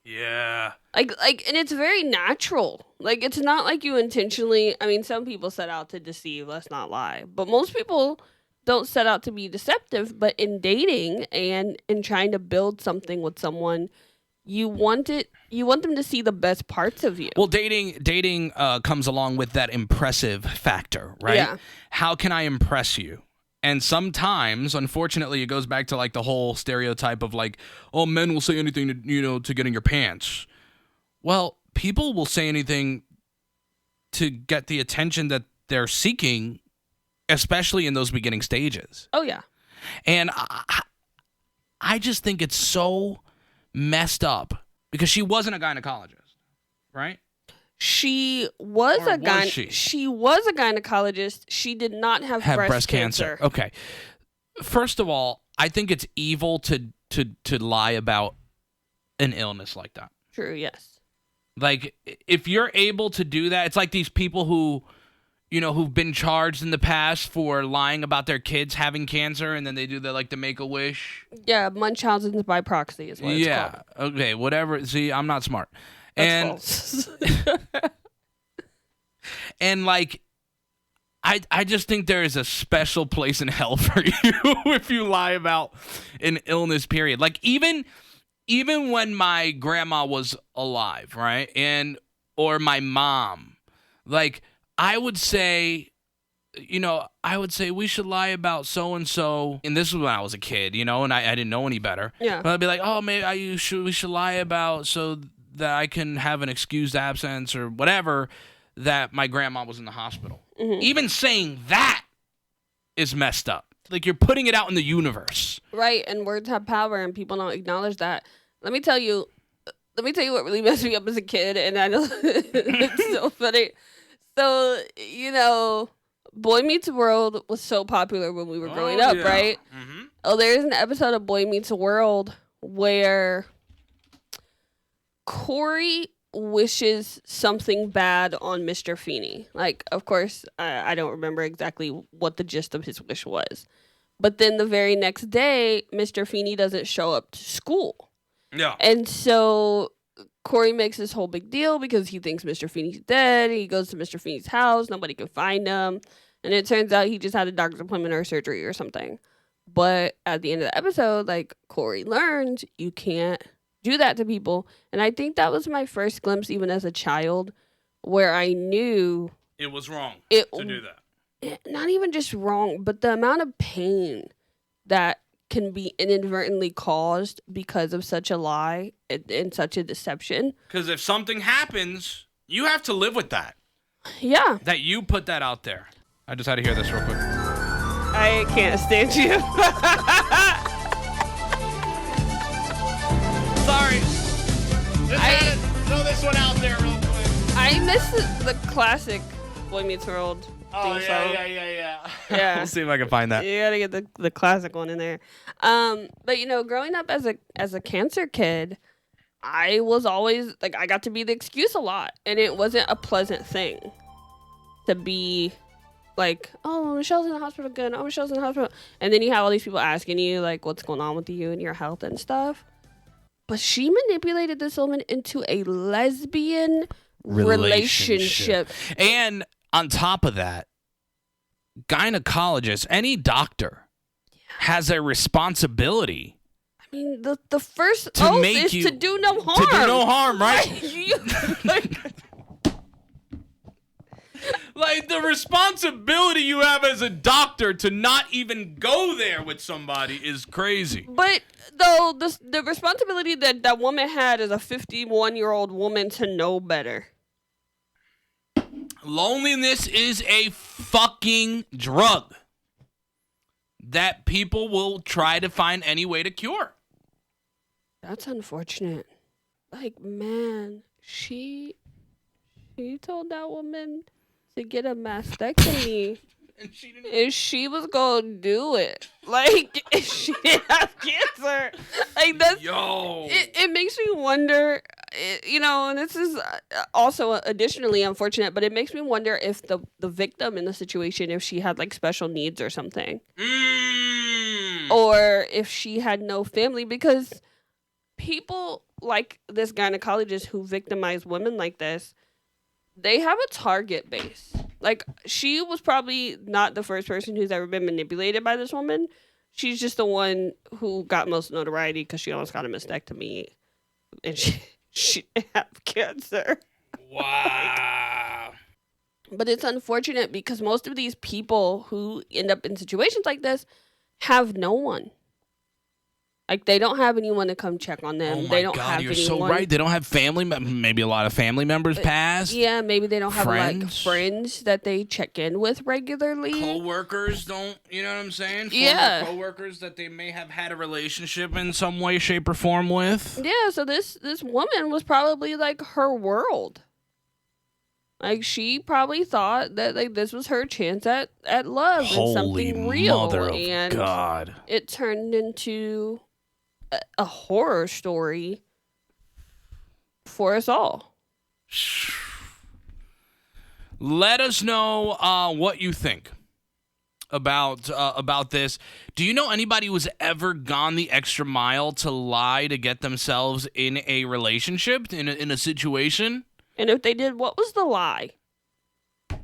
Yeah. Like, and it's very natural. Like, it's not like you intentionally. I mean, some people set out to deceive. Let's not lie, but most people don't set out to be deceptive. But in dating and in trying to build something with someone, you want them to see the best parts of you. Well, dating comes along with that impressive factor, right? Yeah. How can I impress you? And sometimes, unfortunately, it goes back to like the whole stereotype of like, oh, men will say anything to get in your pants. Well, people will say anything to get the attention that they're seeking, especially in those beginning stages. Oh yeah. And I just think it's so messed up because she wasn't a gynecologist, right? She was She was a gynecologist. She did not have breast cancer. Okay. First of all, I think it's evil to lie about an illness like that. True, yes. Like, if you're able to do that, it's like these people who, who've been charged in the past for lying about their kids having cancer, and then they do the Make-A-Wish. Yeah, Munchausen's by proxy is what it's called. Okay, whatever. See, I'm not smart. That's false. And like, I just think there is a special place in hell for you if you lie about an illness, period. Like, even when my grandma was alive, right? Or my mom, like, I would say we should lie about so-and-so. And this was when I was a kid, and I didn't know any better. Yeah. But I'd be like, oh, maybe we should lie about so that I can have an excused absence or whatever, that my grandma was in the hospital. Mm-hmm. Even saying that is messed up. Like, you're putting it out in the universe. Right, and words have power, and people don't acknowledge that. Let me tell you what really messed me up as a kid, and I know it's so funny. So, Boy Meets World was so popular when we were growing up, right? Mm-hmm. Oh, there's an episode of Boy Meets World where Corey wishes something bad on Mr. Feeney. Like, of course, I don't remember exactly what the gist of his wish was. But then the very next day, Mr. Feeney doesn't show up to school. Yeah. And so Corey makes this whole big deal because he thinks Mr. Feeney's dead. He goes to Mr. Feeney's house. Nobody can find him. And it turns out he just had a doctor's appointment or surgery or something. But at the end of the episode, like, Corey learned you can't do that to people. And I think that was my first glimpse, even as a child, where I knew it was wrong to do that. Not even just wrong, but the amount of pain that can be inadvertently caused because of such a lie and such a deception. Because if something happens, you have to live with that. Yeah. That you put that out there. I just had to hear this real quick. I can't stand you. Sorry. Just had to throw this one out there real quick. I miss the classic Boy Meets World theme song. Yeah. Yeah. We'll see if I can find that. You gotta get the classic one in there. But growing up as a cancer kid, I was always like, I got to be the excuse a lot, and it wasn't a pleasant thing to be like, oh, Michelle's in the hospital again. Oh, Michelle's in the hospital, and then you have all these people asking you like, what's going on with you and your health and stuff. But she manipulated this woman into a lesbian relationship. And on top of that, gynecologists, any doctor, has a responsibility. I mean, the first oath is to do no harm. To do no harm, right? Like, the responsibility you have as a doctor to not even go there with somebody is crazy. But, though, the responsibility that woman had as a 51-year-old woman to know better. Loneliness is a fucking drug. that people will try to find any way to cure. That's unfortunate. Like, man, she told that woman to get a mastectomy. And she was gonna do it. Like, if she didn't have cancer. Like, that's... Yo. It makes me wonder, and this is also additionally unfortunate, but it makes me wonder if the victim in the situation, if she had, like, special needs or something. Or if she had no family, because people like this gynecologist who victimize women like this, they have a target base. Like, she was probably not the first person who's ever been manipulated by this woman. She's just the one who got most notoriety because she almost got a mastectomy and she didn't have cancer. Wow. But it's unfortunate because most of these people who end up in situations like this have no one. Like, they don't have anyone to come check on them. Oh my they don't God, have you're anyone. so right. They don't have family. Maybe a lot of family members passed. Yeah, maybe they don't have Friends. like friends that they check in with regularly. Co-workers don't, you know what I'm saying? Yeah. Former co-workers that they may have had a relationship in some way, shape, or form with. Yeah, so this woman was probably like her world. Like, she probably thought that, like, this was her chance at love and something real. Mother of and God. it turned into a horror story for us all. Let us know what you think about this. Do you know anybody who's ever gone the extra mile to lie to get themselves in a relationship, in a situation? And if they did, what was the lie?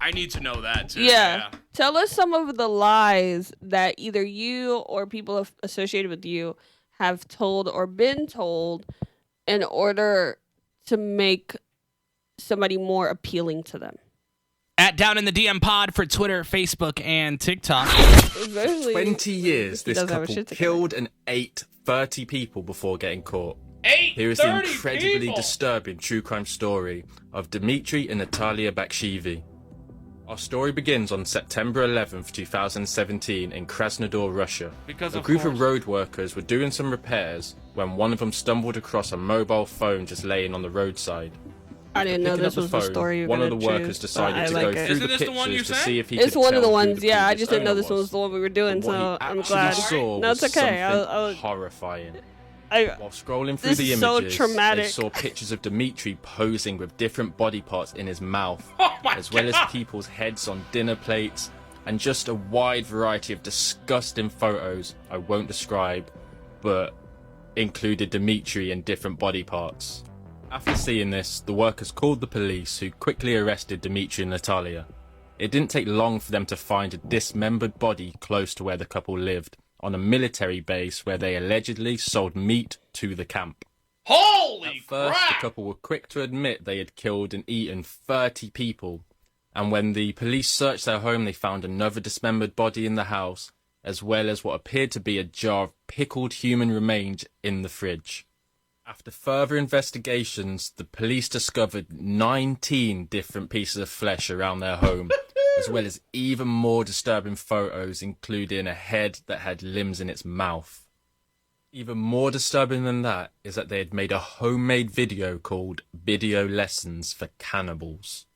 I need to know that too. Yeah. Tell us some of the lies that either you or people associated with you have told or been told in order to make somebody more appealing to them. At Down in the DM Pod for Twitter, Facebook, and TikTok. 20 years this couple killed and ate 30 people before getting caught. Here is the incredibly disturbing true crime story of Dmitry and Natalia Bakshivi. Our story begins on September 11th, 2017 in Krasnodar, Russia. A group of road workers were doing some repairs when one of them stumbled across a mobile phone just laying on the roadside. I didn't know this was the story you're one of gonna the workers choose, decided to but I go like it. through Isn't the this the one you pictures to sent? see if he It's could one of tell the who ones, the yeah. I previous just didn't know owner this was the one we were doing, But what so he I'm actually glad. saw No, it's was okay. something horrifying. While scrolling through This the is so images, traumatic. they saw pictures of Dmitry posing with different body parts in his mouth, as well as people's heads on dinner plates, and just a wide variety of disgusting photos I won't describe, but included Dmitry in different body parts. After seeing this, the workers called the police, who quickly arrested Dmitry and Natalia. It didn't take long for them to find a dismembered body close to where the couple lived, on a military base where they allegedly sold meat to the camp. Holy At first, crap! the couple were quick to admit they had killed and eaten 30 people, and when the police searched their home, they found another dismembered body in the house, as well as what appeared to be a jar of pickled human remains in the fridge. After further investigations, the police discovered 19 different pieces of flesh around their home, as well as even more disturbing photos, including a head that had limbs in its mouth. Even more disturbing than that is that they had made a homemade video called Video Lessons for Cannibals.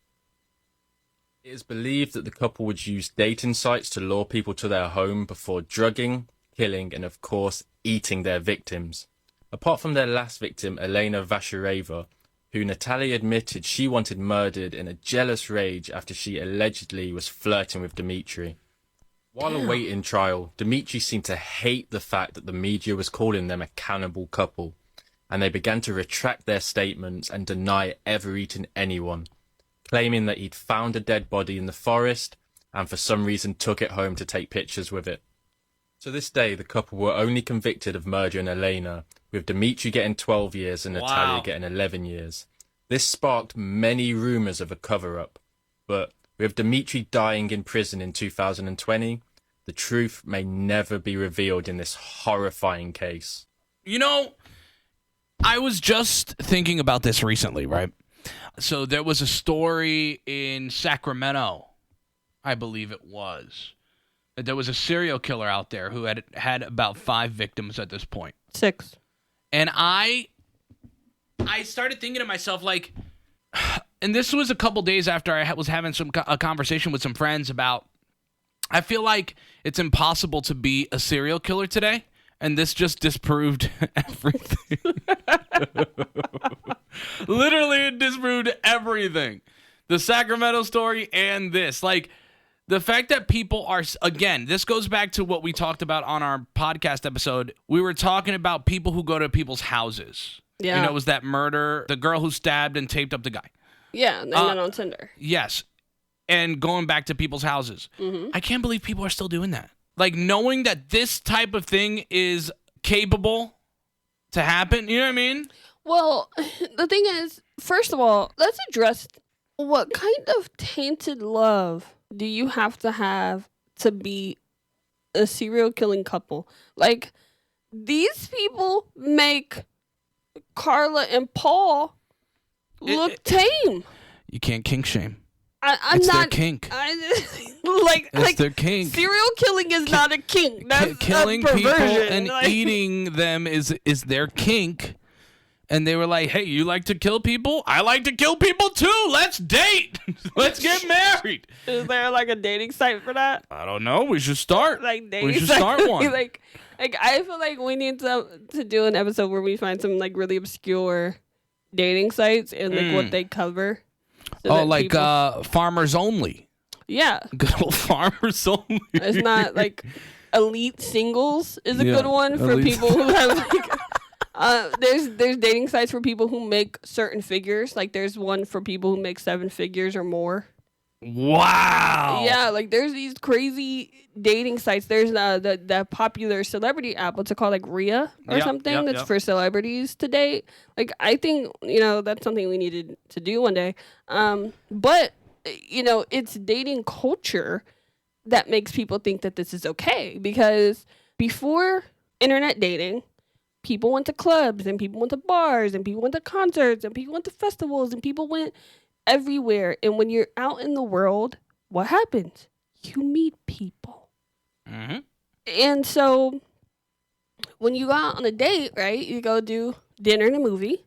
It is believed that the couple would use dating sites to lure people to their home before drugging, killing, and of course, eating their victims. Apart from their last victim, Elena Vashareva, who Natalia admitted she wanted murdered in a jealous rage after she allegedly was flirting with Dmitry. While awaiting trial, Dmitry seemed to hate the fact that the media was calling them a cannibal couple, and they began to retract their statements and deny ever eating anyone, claiming that he'd found a dead body in the forest and for some reason took it home to take pictures with it. To this day, the couple were only convicted of murdering Elena, with Dmitry getting 12 years and Natalia getting 11 years. This sparked many rumours of a cover-up, but with Dmitry dying in prison in 2020, the truth may never be revealed in this horrifying case. You know, I was just thinking about this recently, right? So there was a story in Sacramento, I believe it was, that there was a serial killer out there who had about 5 victims at this point. 6. And I started thinking to myself, like, and this was a couple days after I was having a conversation with some friends about, I feel like it's impossible to be a serial killer today, and this just disproved everything. Literally, it disproved everything. The Sacramento story and this. Like, the fact that people are, again, this goes back to what we talked about on our podcast episode. We were talking about people who go to people's houses. Yeah. You know, it was that murder, the girl who stabbed and taped up the guy. Yeah, and then on Tinder. Yes. And going back to people's houses. Mm-hmm. I can't believe people are still doing that. Like, knowing that this type of thing is capable to happen. You know what I mean? Well, the thing is, first of all, let's address what kind of tainted love do you have to be a serial killing couple? Like, these people make Carla and Paul look tame. You can't kink shame. I'm it's not their kink. It's their kink. Serial killing is not a kink. That's killing a people perversion. and eating them is their kink. And they were like, "Hey, you like to kill people? I like to kill people too. Let's date. Let's get married." Is there like a dating site for that? I don't know. We should start. Like dating we should site? start one. like I feel like we need to do an episode where we find some like really obscure dating sites and like what they cover. So like Farmers Only. Yeah. Good old Farmers Only. It's not like Elite Singles is a good one for Elite. people who have like there's dating sites for people who make certain figures. Like there's one for people who make 7 figures or more. Wow. Yeah, like there's these crazy dating sites. There's the popular celebrity app, what's it called, like Rhea or something, that's for celebrities to date. Like I think, that's something we needed to do one day. But it's dating culture that makes people think that this is okay, because before internet dating, people went to clubs and people went to bars and people went to concerts and people went to festivals and people went everywhere. And when you're out in the world, what happens? You meet people. Mm-hmm. And so when you go out on a date, right, you go do dinner and a movie.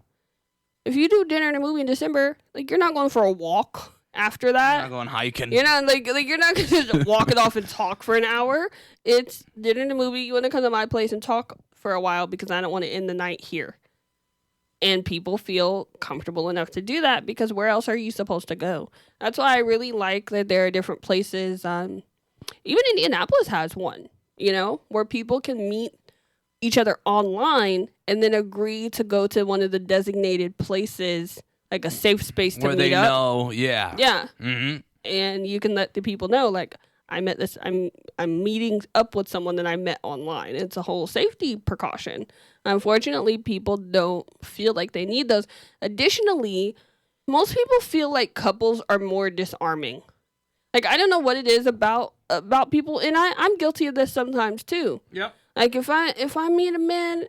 If you do dinner and a movie in December, like you're not going for a walk after that. You're not going hiking. You're not like you're not gonna just walk it off and talk for an hour. It's dinner and a movie. You want to come to my place and talk for a while because I don't want to end the night here. And people feel comfortable enough to do that because where else are you supposed to go? That's why I really like that there are different places. Even Indianapolis has one, where people can meet each other online and then agree to go to one of the designated places, like a safe space to where meet they up. know, yeah. Yeah. Mm-hmm. And you can let the people know, like, I'm meeting up with someone that I met online. It's a whole safety precaution. Unfortunately, people don't feel like they need those. Additionally, most people feel like couples are more disarming. Like, I don't know what it is about people, and I'm guilty of this sometimes too. Yep. Like if I meet a man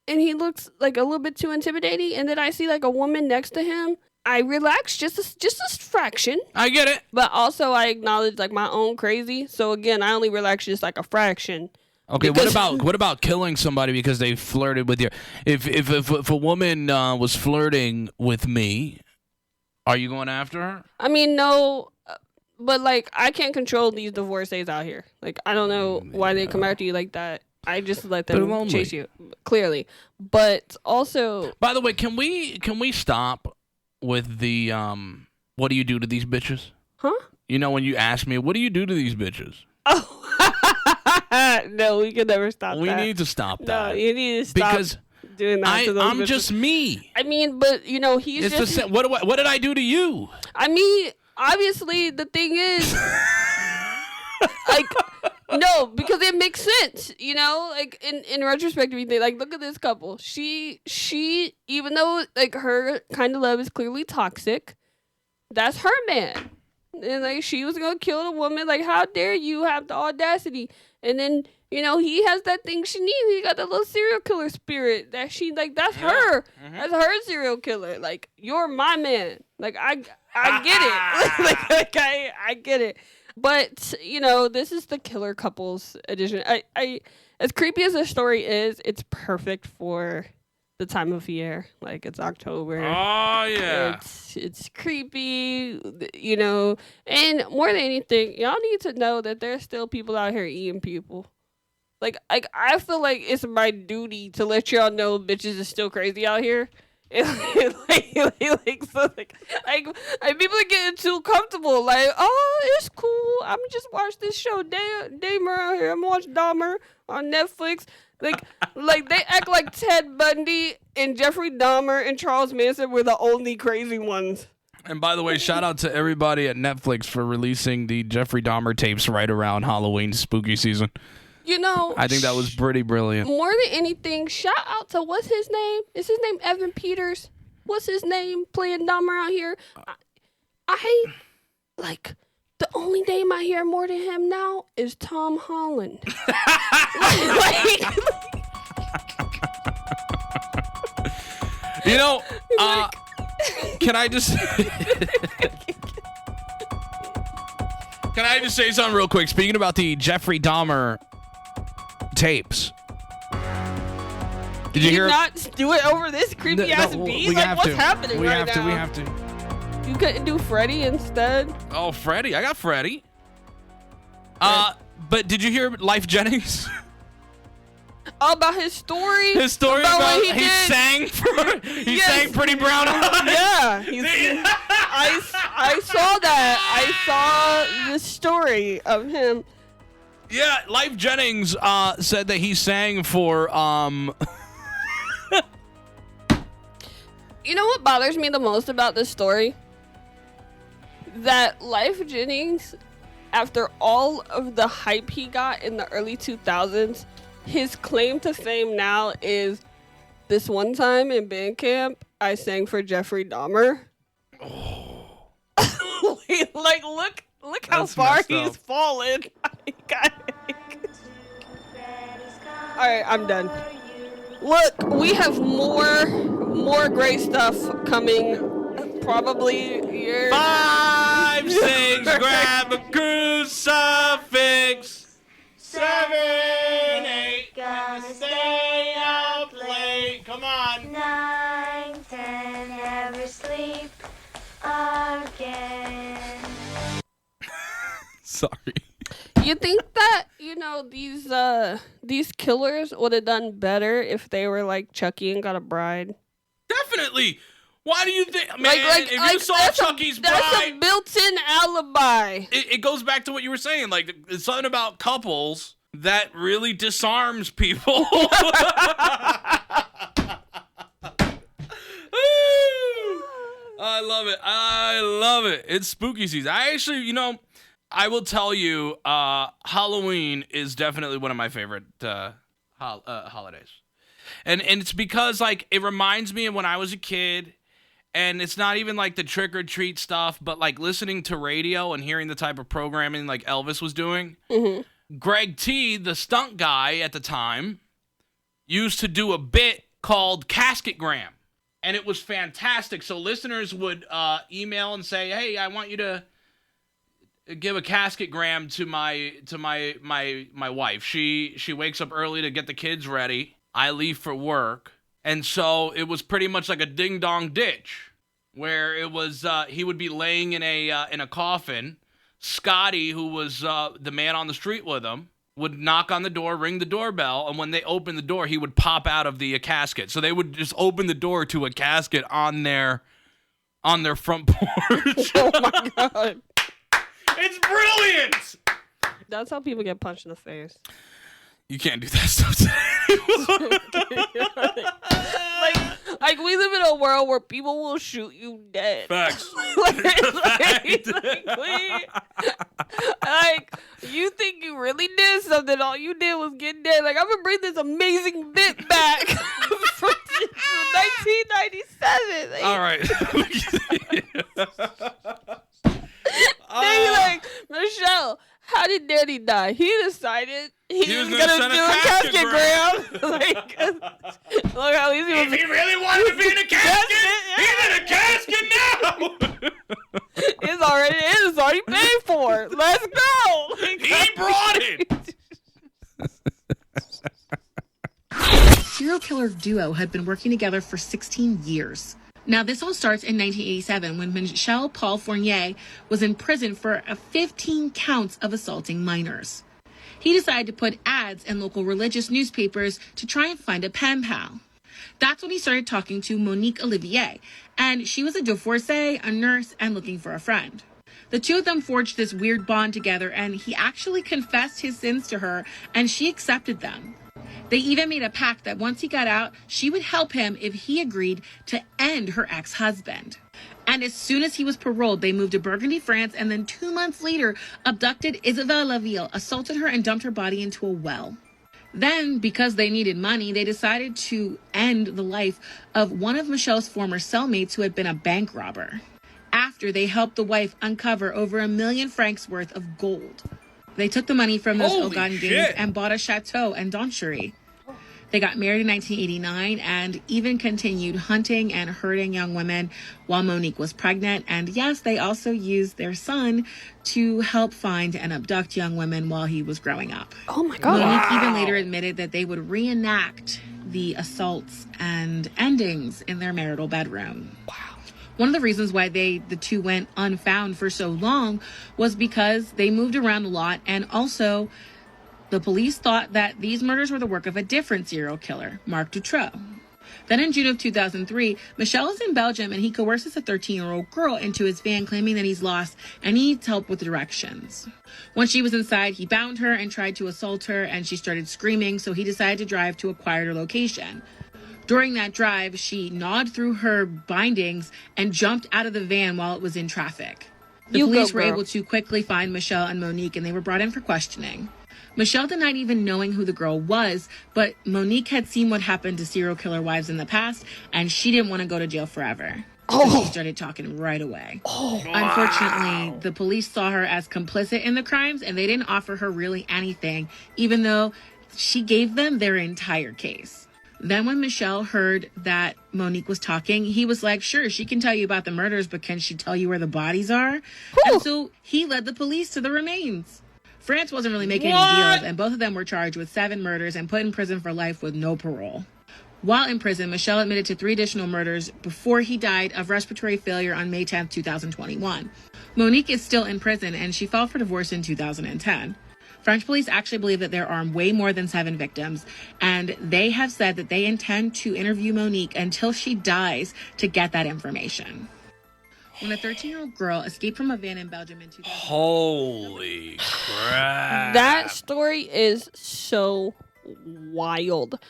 and he looks like a little bit too intimidating, and then I see like a woman next to him, I relax just a fraction. I get it. But also I acknowledge like my own crazy. So again, I only relax just like a fraction. Okay, what about killing somebody because they flirted with you? If a woman was flirting with me, are you going after her? I mean, no, but like I can't control these divorcees out here. Like I don't know why they come after you like that. I just let them chase you, clearly. But also, by the way, can we stop with the what do you do to these bitches? Huh? When you ask me, what do you do to these bitches? Oh. No, we can never stop we that. need to stop that. No, you need to stop because doing that to those I'm bitches. just me. I mean, but he's it's just... what did I do to you? I mean, obviously, the thing is... like... No, because it makes sense, like in retrospect, we think like, look at this couple. She, even though like her kind of love is clearly toxic, that's her man, and like she was gonna kill the woman. Like, how dare you have the audacity? And then he has that thing she needs. He got that little serial killer spirit that she like. That's her. Mm-hmm. That's her serial killer. Like, you're my man. Like I get it. I get it. But, this is the killer couples edition. I as creepy as the story is, it's perfect for the time of year. Like, it's October. Oh, yeah. It's creepy, and more than anything, y'all need to know that there's still people out here eating people. Like, I feel like it's my duty to let y'all know bitches is still crazy out here. People are getting too comfortable. Like, oh, it's cool. I'm just watch this show, Dahmer out here. I'm gonna watch Dahmer on Netflix. Like they act like Ted Bundy and Jeffrey Dahmer and Charles Manson were the only crazy ones. And by the way, shout out to everybody at Netflix for releasing the Jeffrey Dahmer tapes right around Halloween spooky season. I think that was pretty brilliant. More than anything, shout out to what's his name? Is his name Evan Peters? What's his name playing Dahmer out here? I like the only name I hear more than him now is Tom Holland. Can I just say something real quick? Speaking about the Jeffrey Dahmer tapes. Did you hear? Not do it over this creepy ass beat? Like, what's happening right now? We have to. You couldn't do Freddie instead? Oh, Freddie. I got Freddie. But did you hear Life Jennings? About his story? His story about he sang Pretty Brown Eyes? Yeah. I saw that. I saw the story of him. Yeah, Life Jennings said that he sang for You know what bothers me the most about this story? That Life Jennings, after all of the hype he got in the early 2000s, his claim to fame now is, this one time in band camp, I sang for Jeffrey Dahmer. Oh. Look how far he's fallen. Alright, I'm done. Look, we have more great stuff coming. Probably years. 5, 6, grab a crucifix. 7, 8, gonna stay up late. Come on. 9, 10, never sleep again. Sorry. You think that, these killers would have done better if they were like Chucky and got a bride? Definitely. Why do you think, man, if you saw Chucky's bride... That's a built-in alibi. It goes back to what you were saying. Like, it's something about couples that really disarms people. I love it. It's spooky season. I actually, I will tell you, Halloween is definitely one of my favorite holidays. And it's because, like, it reminds me of when I was a kid. And it's not even like the trick or treat stuff, but like listening to radio and hearing the type of programming like Elvis was doing. Mm-hmm. Greg T, the stunt guy at the time, used to do a bit called Casketgram. And it was fantastic. So listeners would email and say, hey, I want you to give a casketgram to my wife. She wakes up early to get the kids ready. I leave for work. And so it was pretty much like a ding-dong ditch, where it was he would be laying in a coffin. Scotty, who was the man on the street with him, would knock on the door, ring the doorbell, and when they opened the door, he would pop out of the casket. So they would just open the door to a casket on their front porch. Oh my god, it's brilliant! That's how people get punched in the face. You can't do that stuff today. like we live in a world where people will shoot you dead. Facts. You think you really did something? All you did was get dead. Like, I'm gonna bring this amazing bit back from 1997. All right. Then you're like, Michelle, how did Daddy die? He decided he was gonna do a casketgram. Look how easy it was. If he really wanted to be in a casket, he's in a casket now. It's already paid for. Let's go. He brought it. Serial killer duo had been working together for 16 years. Now, this all starts in 1987 when Michel Paul Fournier was in prison for 15 counts of assaulting minors. He decided to put ads in local religious newspapers to try and find a pen pal. That's when he started talking to Monique Olivier, and she was a divorcee, a nurse, and looking for a friend. The two of them forged this weird bond together, and he actually confessed his sins to her, and she accepted them. They even made a pact that once he got out, she would help him if he agreed to end her ex-husband. And as soon as he was paroled, they moved to Burgundy, France, and then 2 months later, abducted Isabelle Laville, assaulted her, and dumped her body into a well. Then, because they needed money, they decided to end the life of one of Michel's former cellmates who had been a bank robber. After they helped the wife uncover over 1 million francs worth of gold. They took the money from those ill-gotten gains and bought a chateau in Donchery. They got married in 1989 and even continued hunting and hurting young women while Monique was pregnant. And yes, they also used their son to help find and abduct young women while he was growing up. Oh my God. Monique even later admitted that they would reenact the assaults and endings in their marital bedroom. Wow. One of the reasons why the two went unfound for so long was because they moved around a lot, and also the police thought that these murders were the work of a different serial killer, Marc Dutroux. Then in June of 2003, Michel is in Belgium and he coerces a 13-year-old girl into his van, claiming that he's lost and needs help with directions. Once she was inside, he bound her and tried to assault her, and she started screaming, so he decided to drive to a quieter location. During that drive, she gnawed through her bindings and jumped out of the van while it was in traffic. The police were able to quickly find Michel and Monique, and they were brought in for questioning. Michel denied even knowing who the girl was, but Monique had seen what happened to serial killer wives in the past, and she didn't want to go to jail forever. So she started talking right away. Unfortunately, the police saw her as complicit in the crimes, and they didn't offer her really anything, even though she gave them their entire case. Then when Michel heard that Monique was talking, he was like, sure, she can tell you about the murders, but can she tell you where the bodies are? And so he led the police to the remains. France wasn't really making any deals, and both of them were charged with 7 murders and put in prison for life with no parole. While in prison, Michel admitted to 3 additional murders before he died of respiratory failure on May 10, 2021. Monique is still in prison, and she filed for divorce in 2010. French police actually believe that there are way more than 7 victims, and they have said that they intend to interview Monique until she dies to get that information. When a 13-year-old girl escaped from a van in Belgium in 2000. Holy crap. That story is so wild.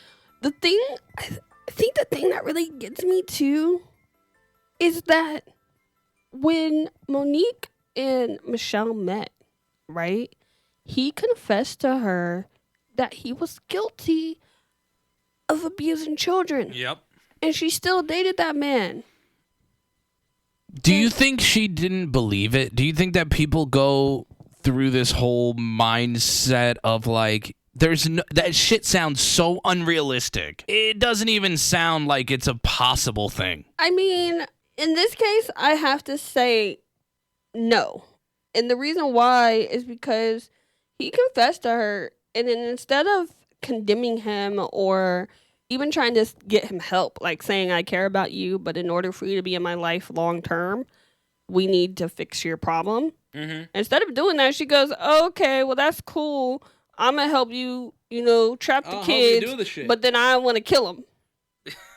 I think the thing that really gets me too is that when Monique and Michel met, right? He confessed to her that he was guilty of abusing children. Yep. And she still dated that man. Do you think she didn't believe it? Do you think that people go through this whole mindset of like, that shit sounds so unrealistic. It doesn't even sound like it's a possible thing. I mean, in this case, I have to say no. And the reason why is because he confessed to her, and then instead of condemning him or even trying to get him help, like saying, I care about you, but in order for you to be in my life long term, we need to fix your problem. Mm-hmm. Instead of doing that, she goes, okay, well, that's cool. I'm going to help you, trap the kids, but then I want to kill him.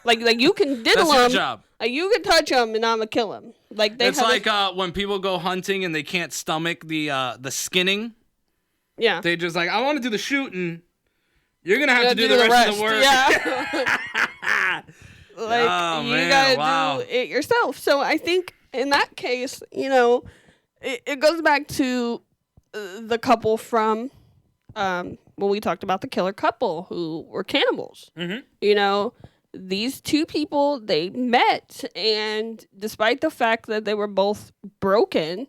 Like you can diddle That's him. your job. Like you can touch him, and I'm going to kill him. It's like when people go hunting and they can't stomach the skinning. Yeah. They just like, I want to do the shooting. You're going to have to do the rest of the work. Yeah. You got to do it yourself. So I think in that case, it goes back to the couple from when we talked about the killer couple who were cannibals. Mm-hmm. These two people, they met, and despite the fact that they were both broken,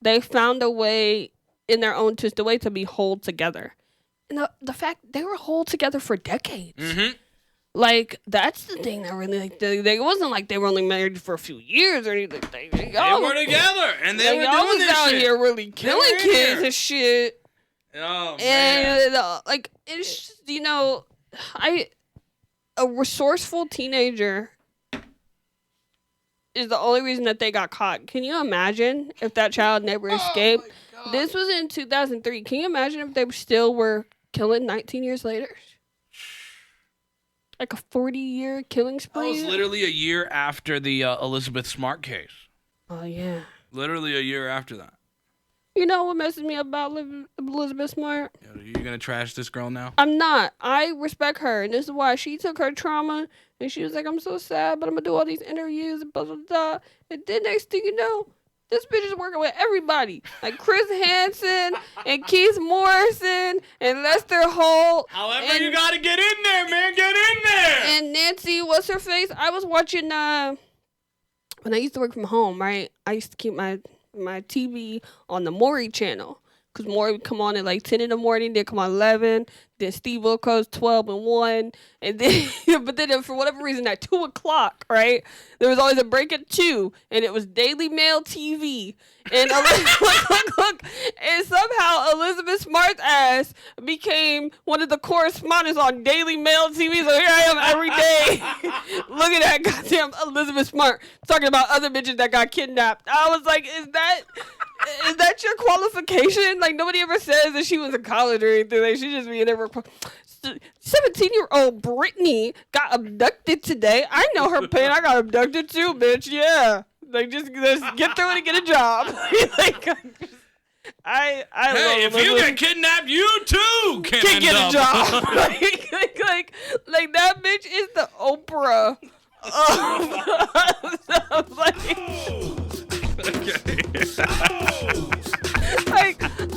they found a way in their own twisted way to be whole together. And the fact they were whole together for decades. Mm-hmm. Like, that's the thing that really, like, it wasn't like they were only married for a few years or anything. They were together, and they were y'all doing was this out shit. here really killing kids and shit. Oh, man. And, like, it's, you know, a resourceful teenager is the only reason that they got caught. Can you imagine if that child never escaped? This was in 2003. Can you imagine if they still were killing 19 years later? Like a 40-year killing spree? That was literally a year after the Elizabeth Smart case. Oh, yeah. Literally a year after that. You know what messes me up about Elizabeth Smart? Are you going to trash this girl now? I'm not. I respect her, and this is why she took her trauma, and she was like, I'm so sad, but I'm going to do all these interviews, and blah, blah, blah. And then next thing you know, this bitch is working with everybody. Like Chris Hansen and Keith Morrison and Lester Holt. However, you got to get in there, man. Get in there. And Nancy, what's her face? I was watching, when I used to work from home, right? I used to keep my TV on the Maury channel. Because Maury would come on at like 10 in the morning, then come on 11, then Steve Wilkos 12 and 1, and then, but then for whatever reason at 2 o'clock, right, there was always a break at 2, and it was Daily Mail TV, and look, and somehow Elizabeth Smart's ass became one of the correspondents on Daily Mail TV, so here I am every day looking at goddamn Elizabeth Smart talking about other bitches that got kidnapped. I was like, is that your qualification? Like, nobody ever says that she was in college or anything. Like, she just be in there. 17-year-old Brittany got abducted today. I know her pain. I got abducted too, bitch. Yeah. Like, just get through it and get a job. Like, I hey, if you get kidnapped, you too can get a job. like that bitch is the Oprah of like,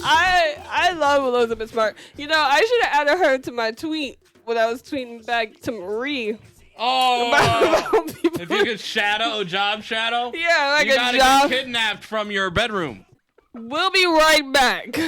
I love Elizabeth Smart. You know, I should have added her to my tweet when I was tweeting back to Marie. Oh, if you could job shadow? Yeah, like you a gotta job. get kidnapped from your bedroom. We'll be right back.